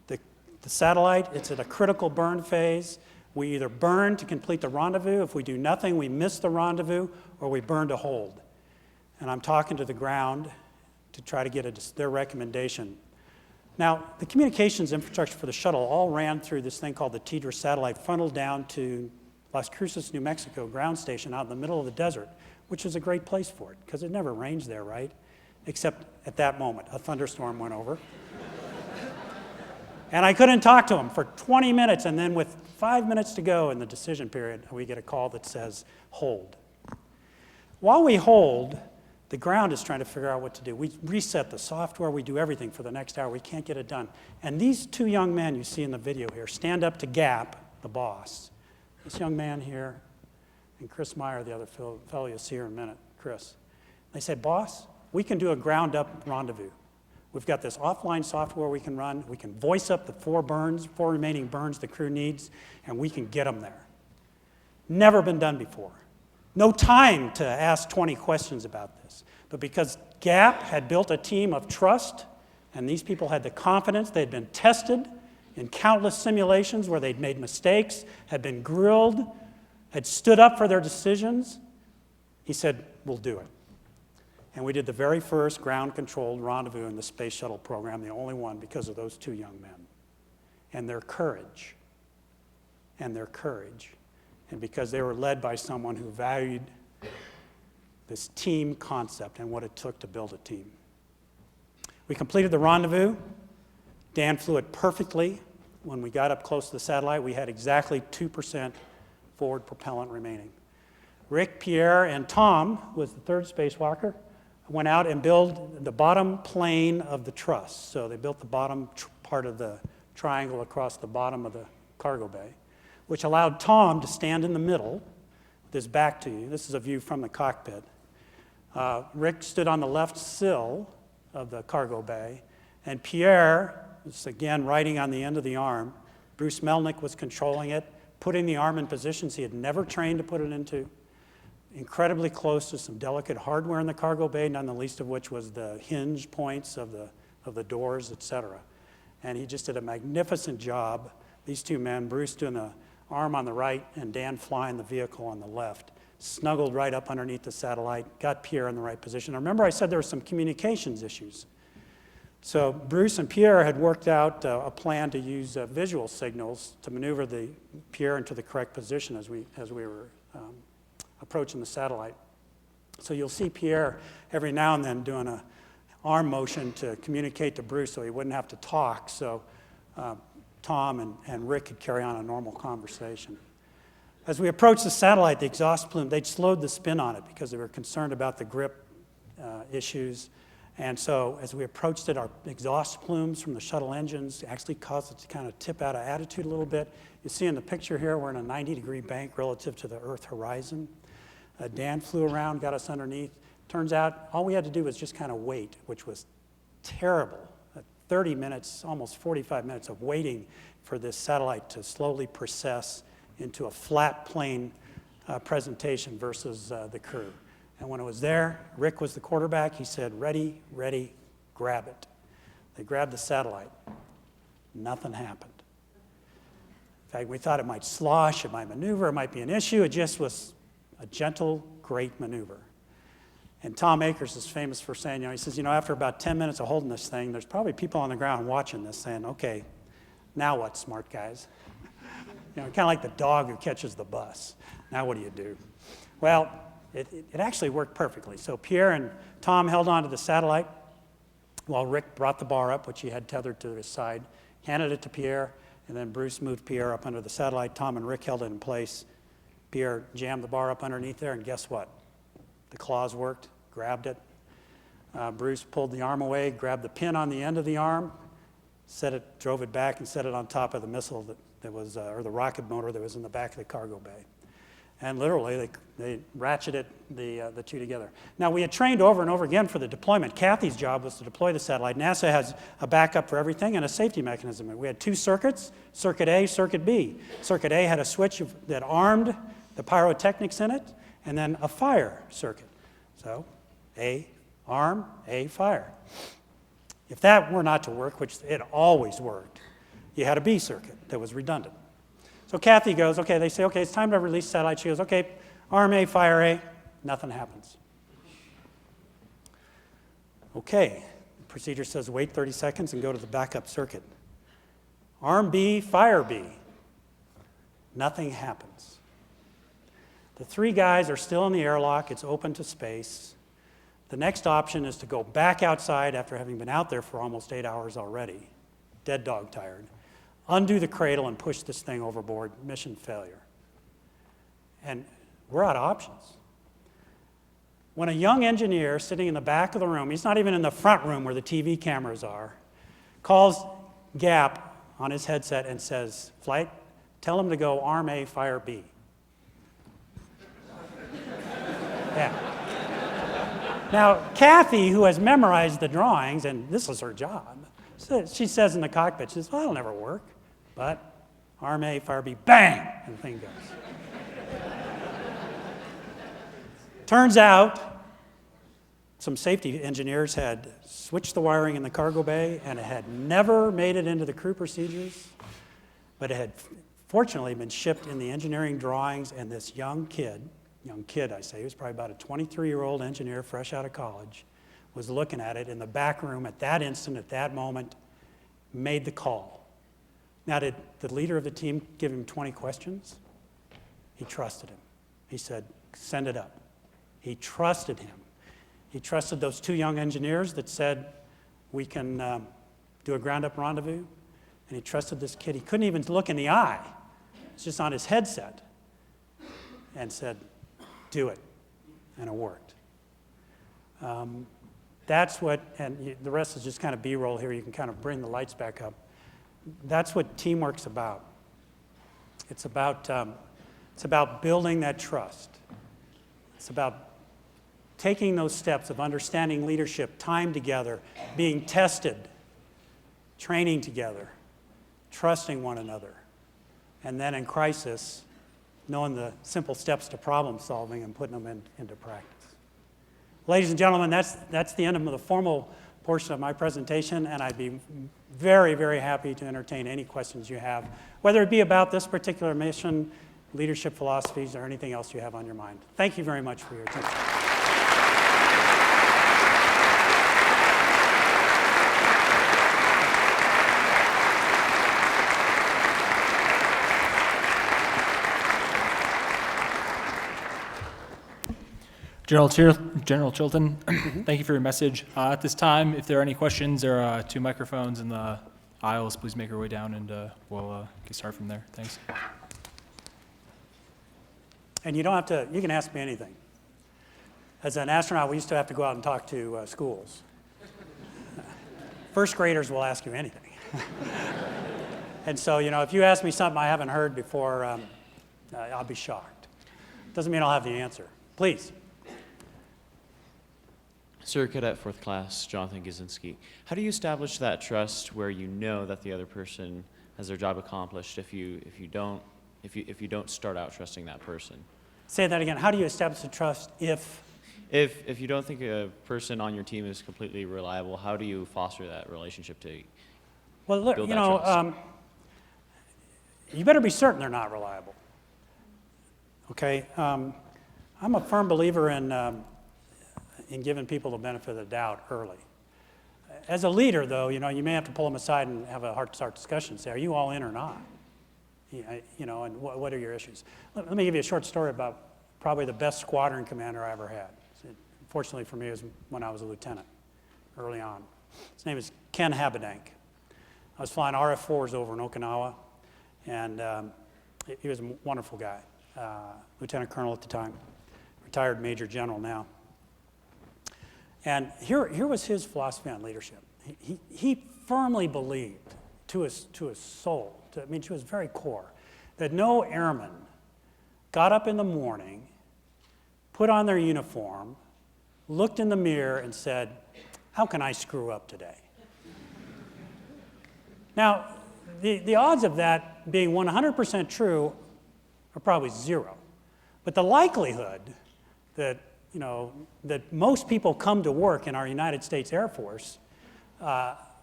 B: the satellite. It's at a critical burn phase. We either burn to complete the rendezvous. If we do nothing, we miss the rendezvous, or we burn to hold. And I'm talking to the ground to try to get their recommendation. Now, the communications infrastructure for the shuttle all ran through this thing called the TDRS satellite, funneled down to Las Cruces, New Mexico ground station out in the middle of the desert, which is a great place for it, because it never rains there, right? Except at that moment, a thunderstorm went over. And I couldn't talk to him for 20 minutes, and then with 5 minutes to go in the decision period, we get a call that says, hold. While we hold, the ground is trying to figure out what to do. We reset the software, we do everything for the next hour, we can't get it done. And these 2 young men you see in the video here stand up to Gap, the boss. This young man here, and Chris Meyer, the other fellow you'll see here in a minute, Chris. They said, boss, we can do a ground-up rendezvous. We've got this offline software we can run. We can voice up the 4 remaining burns the crew needs, and we can get them there. Never been done before. No time to ask 20 questions about this. But because Gap had built a team of trust, and these people had the confidence, they'd been tested in countless simulations where they'd made mistakes, had been grilled, had stood up for their decisions, he said, we'll do it. And we did the very first ground-controlled rendezvous in the space shuttle program, the only one, because of those 2 young men. And their courage. And because they were led by someone who valued this team concept and what it took to build a team. We completed the rendezvous. Dan flew it perfectly. When we got up close to the satellite, we had exactly 2% forward propellant remaining. Rick, Pierre, and Tom was the 3rd spacewalker. Went out and built the bottom plane of the truss. So they built the bottom part of the triangle across the bottom of the cargo bay, which allowed Tom to stand in the middle with his back to you. This is a view from the cockpit. Rick stood on the left sill of the cargo bay, and Pierre was again riding on the end of the arm. Bruce Melnick was controlling it, putting the arm in positions he had never trained to put it into. Incredibly close to some delicate hardware in the cargo bay, none the least of which was the hinge points of the doors, etc. And he just did a magnificent job. These 2 men, Bruce doing the arm on the right and Dan flying the vehicle on the left, snuggled right up underneath the satellite, got Pierre in the right position. Now, remember I said there were some communications issues. So Bruce and Pierre had worked out a plan to use visual signals to maneuver Pierre into the correct position as we were approaching the satellite. So you'll see Pierre every now and then doing an arm motion to communicate to Bruce so he wouldn't have to talk, so Tom and Rick could carry on a normal conversation. As we approached the satellite, the exhaust plume, they'd slowed the spin on it because they were concerned about the grip issues. And so as we approached it, our exhaust plumes from the shuttle engines actually caused it to kind of tip out of attitude a little bit. You see in the picture here, we're in a 90-degree bank relative to the Earth horizon. Dan flew around, got us underneath. Turns out all we had to do was just kind of wait, which was terrible. 30 minutes, almost 45 minutes of waiting for this satellite to slowly process into a flat plane presentation versus the crew. And when it was there, Rick was the quarterback. He said, ready, ready, grab it. They grabbed the satellite. Nothing happened. In fact, we thought it might slosh, it might maneuver, it might be an issue. It just was a gentle, great maneuver. And Tom Akers is famous for saying, he says, after about 10 minutes of holding this thing, there's probably people on the ground watching this saying, okay, now what, smart guys? Kind of like the dog who catches the bus. Now what do you do? Well, it actually worked perfectly. So Pierre and Tom held onto the satellite while Rick brought the bar up, which he had tethered to his side, handed it to Pierre, and then Bruce moved Pierre up under the satellite. Tom and Rick held it in place. Pierre jammed the bar up underneath there, and guess what? The claws worked, grabbed it. Bruce pulled the arm away, grabbed the pin on the end of the arm, drove it back and set it on top of the missile that was, or the rocket motor that was in the back of the cargo bay. And literally, they ratcheted the two together. Now, we had trained over and over again for the deployment. Kathy's job was to deploy the satellite. NASA has a backup for everything and a safety mechanism. We had two circuits, Circuit A, Circuit B. Circuit A had a switch that armed the pyrotechnics in it, and then a fire circuit. So, A, arm, A, fire. If that were not to work, which it always worked, you had a B circuit that was redundant. So Kathy goes, okay, they say, okay, it's time to release satellite. She goes, okay, arm A, fire A. Nothing happens. Okay, the procedure says wait 30 seconds and go to the backup circuit. Arm B, fire B. Nothing happens. The three guys are still in the airlock. It's open to space. The next option is to go back outside after having been out there for almost 8 hours already, dead dog tired, undo the cradle and push this thing overboard, mission failure. And we're out of options. When a young engineer sitting in the back of the room, he's not even in the front room where the TV cameras are, calls Gap on his headset and says, flight, tell him to go arm A, fire B. Yeah. Now, Kathy, who has memorized the drawings, and this is her job, she says in the cockpit, she says, well, it'll never work. But arm A, fire B, bang, and the thing goes. Turns out, some safety engineers had switched the wiring in the cargo bay, and it had never made it into the crew procedures, but it had fortunately been shipped in the engineering drawings, and this young kid I say, he was probably about a 23-year-old engineer fresh out of college, was looking at it in the back room at that instant, at that moment, made the call. Now, did the leader of the team give him 20 questions? He trusted him. He said, send it up. He trusted him. He trusted those two young engineers that said, we can do a ground-up rendezvous. And he trusted this kid. He couldn't even look in the eye. It's just on his headset. And said, do it. And it worked. That's what, and the rest is just kind of B-roll here. You can kind of bring the lights back up. That's what teamwork's about. It's about building that trust. It's about taking those steps of understanding leadership, time together, being tested, training together, trusting one another, and then in crisis, knowing the simple steps to problem solving and putting them into practice. Ladies and gentlemen, that's the end of the formal portion of my presentation, and I'd be very, very happy to entertain any questions you have, whether it be about this particular mission, leadership philosophies, or anything else you have on your mind. Thank you very much for your attention.
A: General Chilton, thank you for your message. At this time, if there are any questions, there are 2 microphones in the aisles. Please make your way down, and we'll get started from there. Thanks.
B: And you don't have to, you can ask me anything. As an astronaut, we used to have to go out and talk to schools. First graders will ask you anything. And so, if you ask me something I haven't heard before, I'll be shocked. Doesn't mean I'll have the answer. Please.
C: Sir Cadet 4th Class, Jonathan Gizinski. How do you establish that trust where you know that the other person has their job accomplished if you don't start out trusting that person?
B: Say that again. How do you establish the trust if
C: you don't think a person on your team is completely reliable, how do you foster that relationship to
B: Well, look,
C: build that trust?
B: You better be certain they're not reliable. Okay? I'm a firm believer in giving people the benefit of the doubt early. As a leader, though, you may have to pull them aside and have a heart-to-heart discussion. Say, are you all in or not? And what are your issues? Let me give you a short story about probably the best squadron commander I ever had. Fortunately for me, it was when I was a lieutenant, early on. His name is Ken Habedank. I was flying RF-4s over in Okinawa, and he was a wonderful guy, lieutenant colonel at the time, retired major general now. And here was his philosophy on leadership. He firmly believed to his soul, to his very core, that no airman got up in the morning, put on their uniform, looked in the mirror and said, how can I screw up today? Now, the odds of that being 100% true are probably 0. But the likelihood that, that most people come to work in our United States Air Force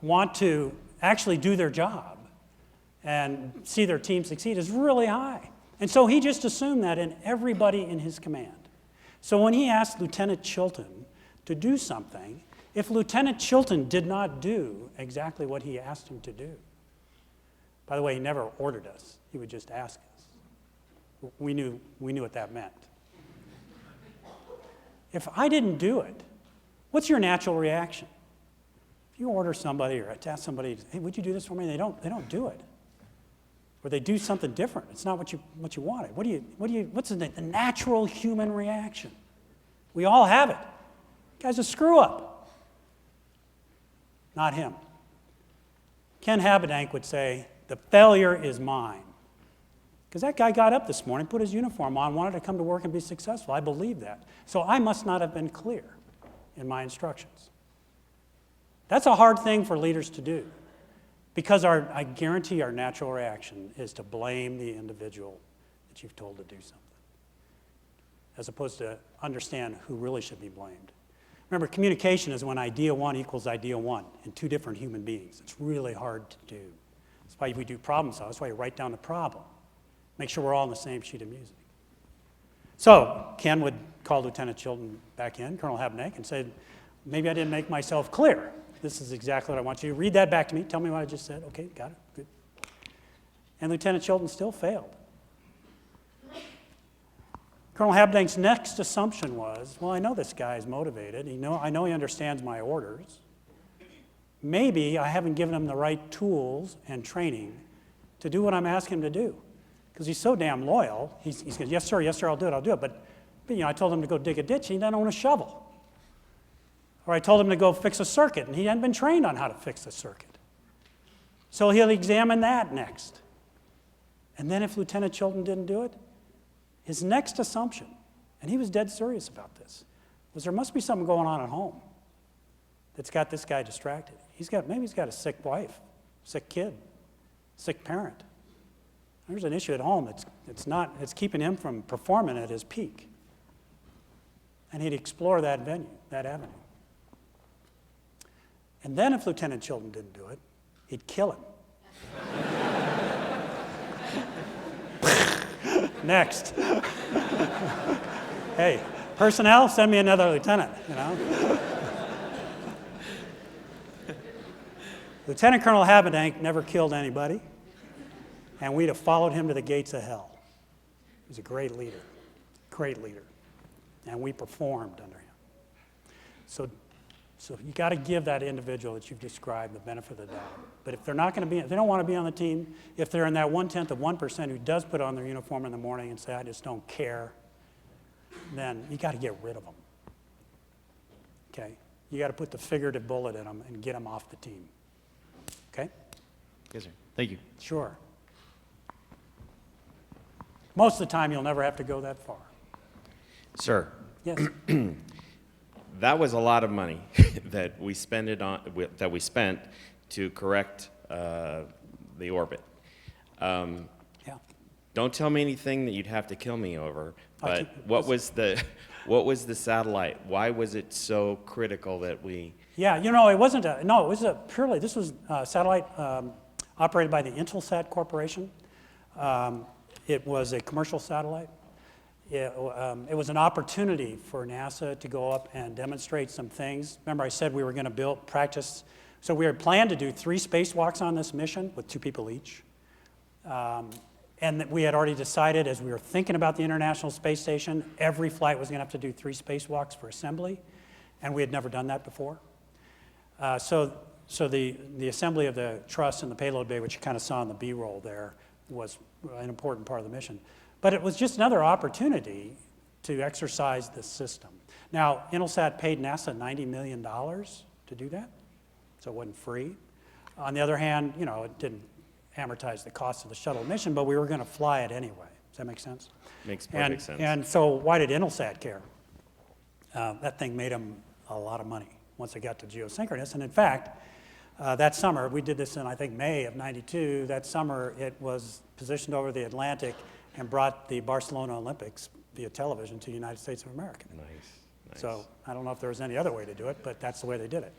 B: want to actually do their job and see their team succeed is really high. And so he just assumed that in everybody in his command. So when he asked Lieutenant Chilton to do something, if Lieutenant Chilton did not do exactly what he asked him to do, by the way, he never ordered us. He would just ask us. We knew what that meant. If I didn't do it, what's your natural reaction? If you order somebody or ask somebody, hey, would you do this for me? They don't do it. Or they do something different. It's not what you wanted. What's the natural human reaction? We all have it. Guy's a screw up. Not him. Ken Habedank would say, the failure is mine. Because that guy got up this morning, put his uniform on, wanted to come to work and be successful. I believe that. So I must not have been clear in my instructions. That's a hard thing for leaders to do. Because I guarantee our natural reaction is to blame the individual that you've told to do something, as opposed to understand who really should be blamed. Remember, communication is when idea 1 equals idea 1 in 2 different human beings. It's really hard to do. That's why we do problem solve. That's why you write down the problem. Make sure we're all on the same sheet of music. So Ken would call Lieutenant Chilton back in, Colonel Habedank, and say, maybe I didn't make myself clear. This is exactly what I want you to read that back to me. Tell me what I just said. Okay, got it, good. And Lieutenant Chilton still failed. Colonel Habedank's next assumption was, well, I know this guy is motivated. I know he understands my orders. Maybe I haven't given him the right tools and training to do what I'm asking him to do. Because he's so damn loyal. He's going, yes, sir, I'll do it. But I told him to go dig a ditch, and he doesn't own a shovel. Or I told him to go fix a circuit, and he hadn't been trained on how to fix a circuit. So he'll examine that next. And then if Lieutenant Chilton didn't do it, his next assumption, and he was dead serious about this, was there must be something going on at home that's got this guy distracted. Maybe he's got a sick wife, sick kid, sick parent. There's an issue at home it's keeping him from performing at his peak. And he'd explore that avenue. And then if Lieutenant Chilton didn't do it, he'd kill him. Next. Hey, personnel, send me another lieutenant, Lieutenant Colonel Habedank never killed anybody, and we'd have followed him to the gates of hell. He was a great leader. and we performed under him. So you got to give that individual that you've described the benefit of the doubt. But if they're not going to be, if they don't want to be on the team, if they're in that 1/10 of 1% who does put on their uniform in the morning and say, I just don't care, then you got to get rid of them. Okay? You got to put the figurative bullet in them and get them off the team. Okay?
C: Yes, sir. Thank you.
B: Sure. Most of the time, you'll never have to go that far.
D: Sir,
B: Yes.
D: that was a lot of money that we spent to correct the orbit.
B: Yeah.
D: Don't tell me anything that you'd have to kill me over.
B: I
D: But
B: think-
D: what was the satellite? Why was it so critical that we?
B: Yeah, it wasn't this was a satellite operated by the Intelsat Corporation. It was a commercial satellite. It was an opportunity for NASA to go up and demonstrate some things. Remember I said we were going to practice. So we had planned to do 3 spacewalks on this mission with 2 people each. And that we had already decided as we were thinking about the International Space Station, every flight was going to have to do 3 spacewalks for assembly. And we had never done that before. So the assembly of the truss and the payload bay, which you kind of saw in the B-roll there, was an important part of the mission. But it was just another opportunity to exercise the system. Now, Intelsat paid NASA $90 million to do that, so it wasn't free. On the other hand, it didn't amortize the cost of the shuttle mission, but we were going to fly it anyway. Does that make sense?
D: Makes perfect sense.
B: And so why did Intelsat care? That thing made them a lot of money once it got to geosynchronous. And in fact, that summer, we did this in, I think, May of '92. That summer, it was positioned over the Atlantic and brought the Barcelona Olympics via television to the United States of America.
D: Nice.
B: So I don't know if there was any other way to do it, but that's the way they did it.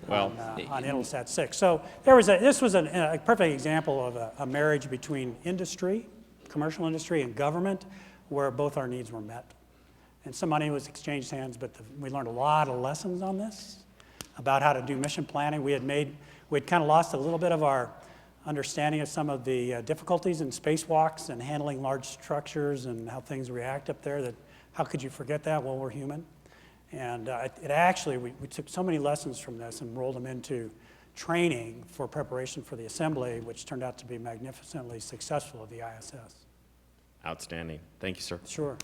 D: Well,
B: on Intelsat 6. So this was a perfect example of a marriage between industry, commercial industry, and government, where both our needs were met. And some money was exchanged hands, but we learned a lot of lessons on this about how to do mission planning. We'd kind of lost a little bit of our understanding of some of the difficulties in spacewalks and handling large structures and how things react up there. How could you forget that? Well, we're human. And we took so many lessons from this and rolled them into training for preparation for the assembly, which turned out to be magnificently successful at the ISS.
D: outstanding. Thank you, sir.
B: Sure.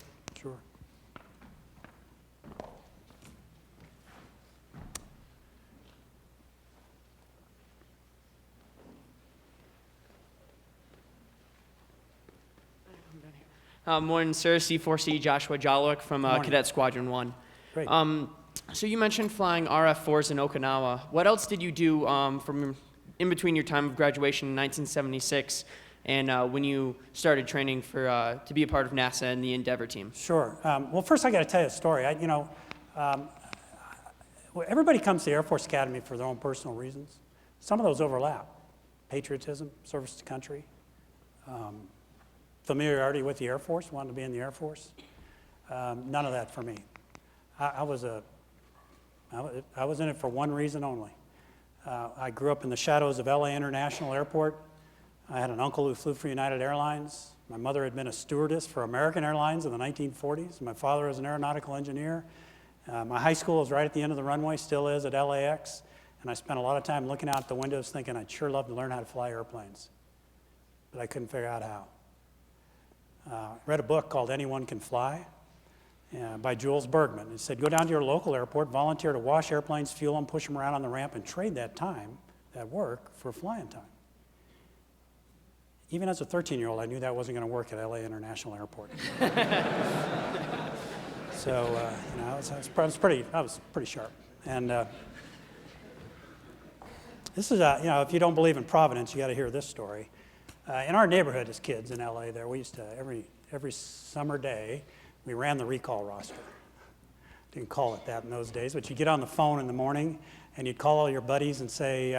E: Morning, sir. C4C Joshua Jalowick from Cadet Squadron 1.
B: Great.
E: So you mentioned flying RF-4s in Okinawa. What else did you do from in between your time of graduation in 1976 and when you started training to be a part of NASA and the Endeavour team?
B: Sure. Well, first I got to tell you a story. Everybody comes to the Air Force Academy for their own personal reasons. Some of those overlap. Patriotism, service to country, familiarity with the Air Force, wanting to be in the Air Force. None of that for me. I was in it for one reason only. I grew up in the shadows of LA International Airport. I had an uncle who flew for United Airlines. My mother had been a stewardess for American Airlines in the 1940s. My father was an aeronautical engineer. My high school was right at the end of the runway, still is at LAX. And I spent a lot of time looking out the windows thinking I'd sure love to learn how to fly airplanes. But I couldn't figure out how. Read a book called Anyone Can Fly by Jules Bergman. It said, go down to your local airport, volunteer to wash airplanes, fuel them, push them around on the ramp, and trade that time, that work, for flying time. Even as a 13-year-old, I knew that wasn't going to work at LA International Airport. So, I was pretty sharp. And this is, if you don't believe in Providence, you got to hear this story. In our neighborhood as kids in LA there, we used to, every summer day, we ran the recall roster. Didn't call it that in those days, but you get on the phone in the morning and you'd call all your buddies and say,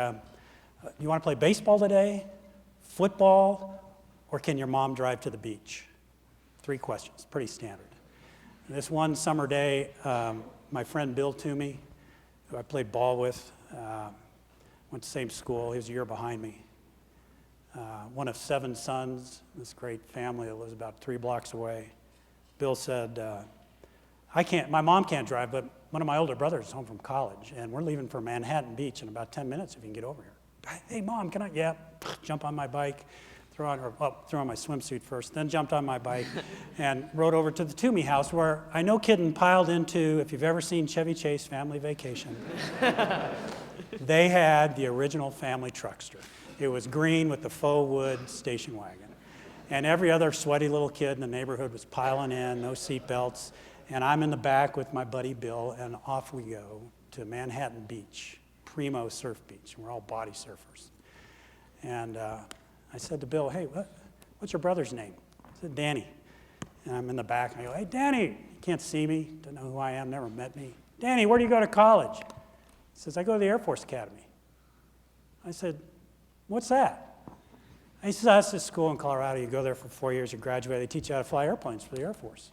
B: you want to play baseball today, football, or can your mom drive to the beach? 3 questions, pretty standard. And this one summer day, my friend Bill Toomey, who I played ball with, went to the same school, he was a year behind me. One of 7 sons, this great family that lives about 3 blocks away. Bill said, my mom can't drive, but one of my older brothers is home from college, and we're leaving for Manhattan Beach in about 10 minutes if you can get over here. Hey, Mom, can I? Yeah. Jump on my bike, throw on my swimsuit first, then jumped on my bike and rode over to the Toomey house where I know Kidden piled into, if you've ever seen Chevy Chase Family Vacation, they had the original family truckster. It was green with the faux wood station wagon. And every other sweaty little kid in the neighborhood was piling in, no seat belts. And I'm in the back with my buddy Bill, and off we go to Manhattan Beach, primo surf beach. And we're all body surfers. And I said to Bill, hey, what's your brother's name? I said, Danny. And I'm in the back, and I go, hey, Danny. He can't see me, doesn't know who I am, never met me. Danny, where do you go to college? He says, I go to the Air Force Academy. I said, what's that? He says, that's this school in Colorado. You go there for 4 years, you graduate, they teach you how to fly airplanes for the Air Force.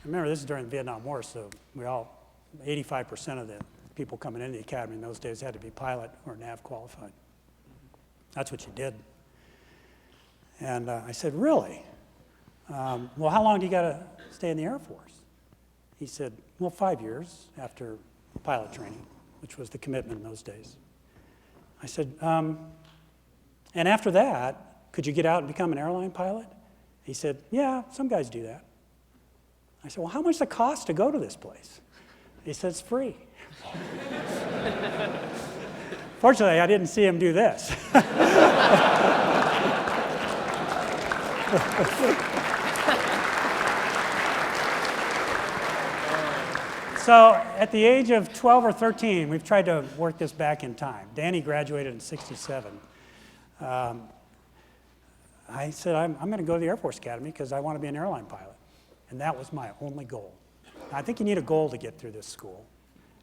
B: Remember, this is during the Vietnam War, so 85% of the people coming into the academy in those days had to be pilot or nav qualified. That's what you did. And I said, really? Well, how long do you got to stay in the Air Force? He said, well, 5 years after pilot training, which was the commitment in those days. I said, and after that, could you get out and become an airline pilot? He said, yeah, some guys do that. I said, well, how much does it cost to go to this place? He said, it's free. Fortunately, I didn't see him do this. So at the age of 12 or 13, we've tried to work this back in time. Danny graduated in '67. I said, I'm going to go to the Air Force Academy because I want to be an airline pilot. And that was my only goal. I think you need a goal to get through this school.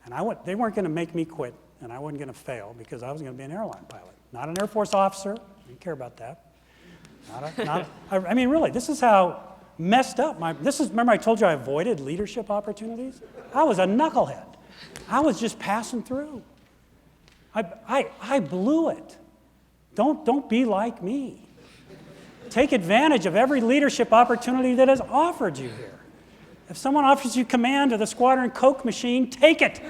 B: And they weren't going to make me quit, and I wasn't going to fail because I was going to be an airline pilot. Not an Air Force officer. I didn't care about that. I mean, really, this is how messed up remember I told you I avoided leadership opportunities? I was a knucklehead. I was just passing through. I blew it. Don't be like me. Take advantage of every leadership opportunity that is offered you here. If someone offers you command of the squadron Coke machine, take it.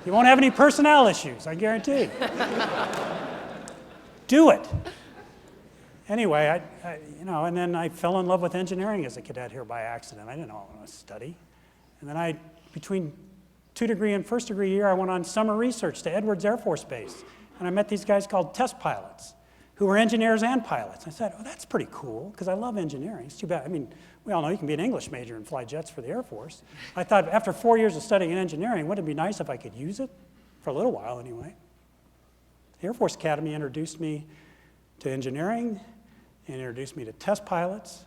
B: You won't have any personnel issues, I guarantee. Do it. Anyway, and then I fell in love with engineering as a cadet here by accident. I didn't know I wanted to study. And then between 2-degree and 1st-degree year, I went on summer research to Edwards Air Force Base. And I met these guys called test pilots, who were engineers and pilots. I said, oh, that's pretty cool, because I love engineering. It's too bad. I mean, we all know you can be an English major and fly jets for the Air Force. I thought after 4 years of studying engineering, wouldn't it be nice if I could use it? For a little while, anyway. The Air Force Academy introduced me to engineering and introduced me to test pilots.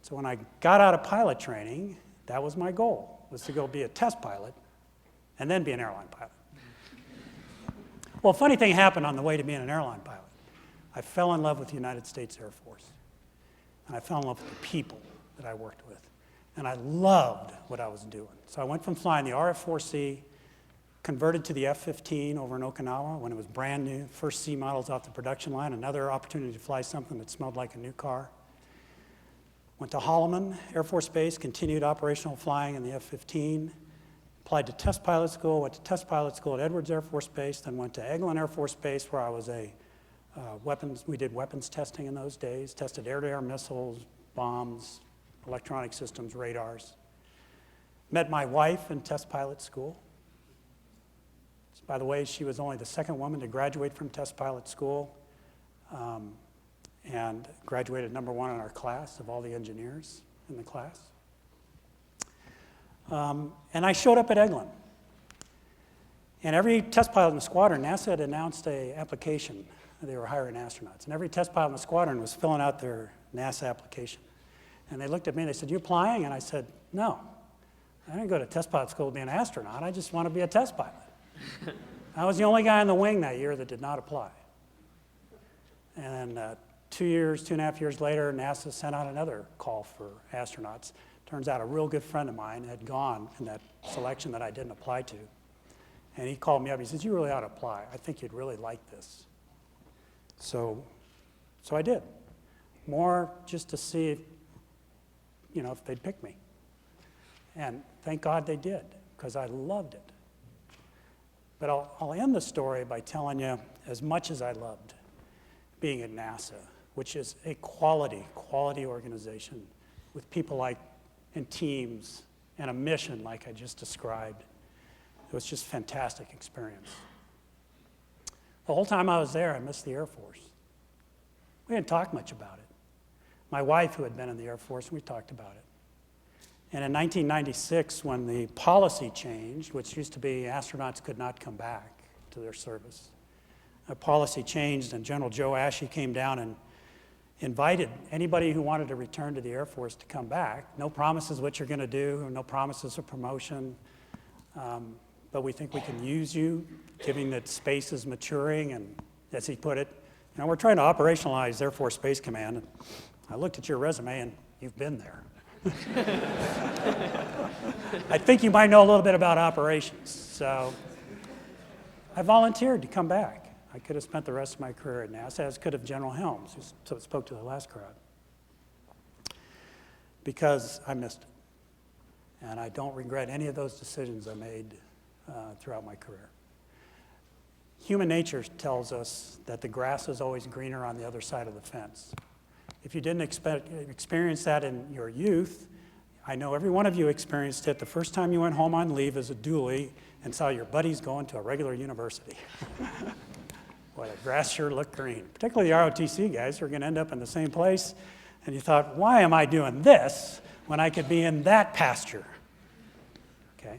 B: So when I got out of pilot training, that was my goal, was to go be a test pilot and then be an airline pilot. Well, a funny thing happened on the way to being an airline pilot. I fell in love with the United States Air Force. And I fell in love with the people that I worked with. And I loved what I was doing. So I went from flying the RF-4C, converted to the F-15 over in Okinawa when it was brand new, first C models off the production line, another opportunity to fly something that smelled like a new car. Went to Holloman Air Force Base, continued operational flying in the F-15, applied to test pilot school, went to test pilot school at Edwards Air Force Base, then went to Eglin Air Force Base where I was we did weapons testing in those days, tested air-to-air missiles, bombs, electronic systems, radars. Met my wife in test pilot school. By the way, she was only the second woman to graduate from test pilot school and graduated #1 in our class of all the engineers in the class. And I showed up at Eglin. And every test pilot in the squadron, NASA had announced an application. They were hiring astronauts. And every test pilot in the squadron was filling out their NASA application. And they looked at me and they said, you applying? And I said, no. I didn't go to test pilot school to be an astronaut. I just want to be a test pilot. I was the only guy in the wing that year that did not apply. And then 2.5 years later, NASA sent out another call for astronauts. Turns out a real good friend of mine had gone in that selection that I didn't apply to. And he called me up. He says, you really ought to apply. I think you'd really like this. So I did. More just to see, if they'd pick me. And thank God they did, because I loved it. But I'll end the story by telling you, as much as I loved being at NASA, which is a quality organization with people and teams and a mission like I just described. It was just a fantastic experience. The whole time I was there, I missed the Air Force. We didn't talk much about it. My wife, who had been in the Air Force, we talked about it. And in 1996, when the policy changed, which used to be astronauts could not come back to their service, a policy changed, and General Joe Ashey came down and invited anybody who wanted to return to the Air Force to come back. No promises what you're going to do, no promises of promotion, but we think we can use you, given that space is maturing, and as he put it, we're trying to operationalize Air Force Space Command. And I looked at your resume, and you've been there. I think you might know a little bit about operations, so I volunteered to come back. I could have spent the rest of my career at NASA, as could have General Helms, who spoke to the last crowd, because I missed it. And I don't regret any of those decisions I made throughout my career. Human nature tells us that the grass is always greener on the other side of the fence. If you didn't experience that in your youth, I know every one of you experienced it the first time you went home on leave as a dually and saw your buddies going to a regular university. Boy, the grass sure looked green. Particularly the ROTC guys who are going to end up in the same place. And you thought, why am I doing this when I could be in that pasture? Okay.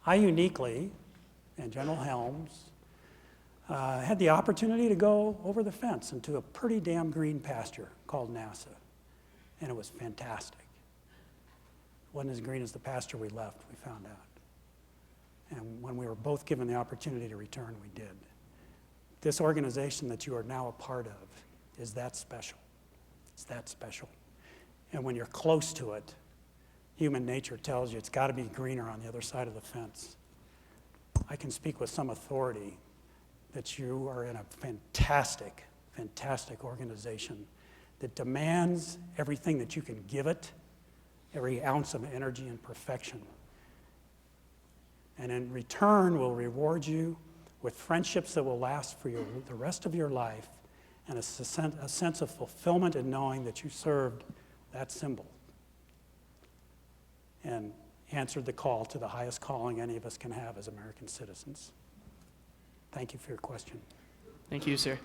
B: I uniquely, and General Helms, had the opportunity to go over the fence into a pretty damn green pasture called NASA. And it was fantastic. It wasn't as green as the pasture we left, we found out. And when we were both given the opportunity to return, we did. This organization that you are now a part of is that special. It's that special. And when you're close to it, human nature tells you it's got to be greener on the other side of the fence. I can speak with some authority that you are in a fantastic, fantastic organization that demands everything that you can give it, every ounce of energy and perfection. And in return will reward you with friendships that will last for the rest of your life, and a sense of fulfillment in knowing that you served that symbol and answered the call to the highest calling any of us can have as American citizens. Thank you for your question.
E: Thank you, sir.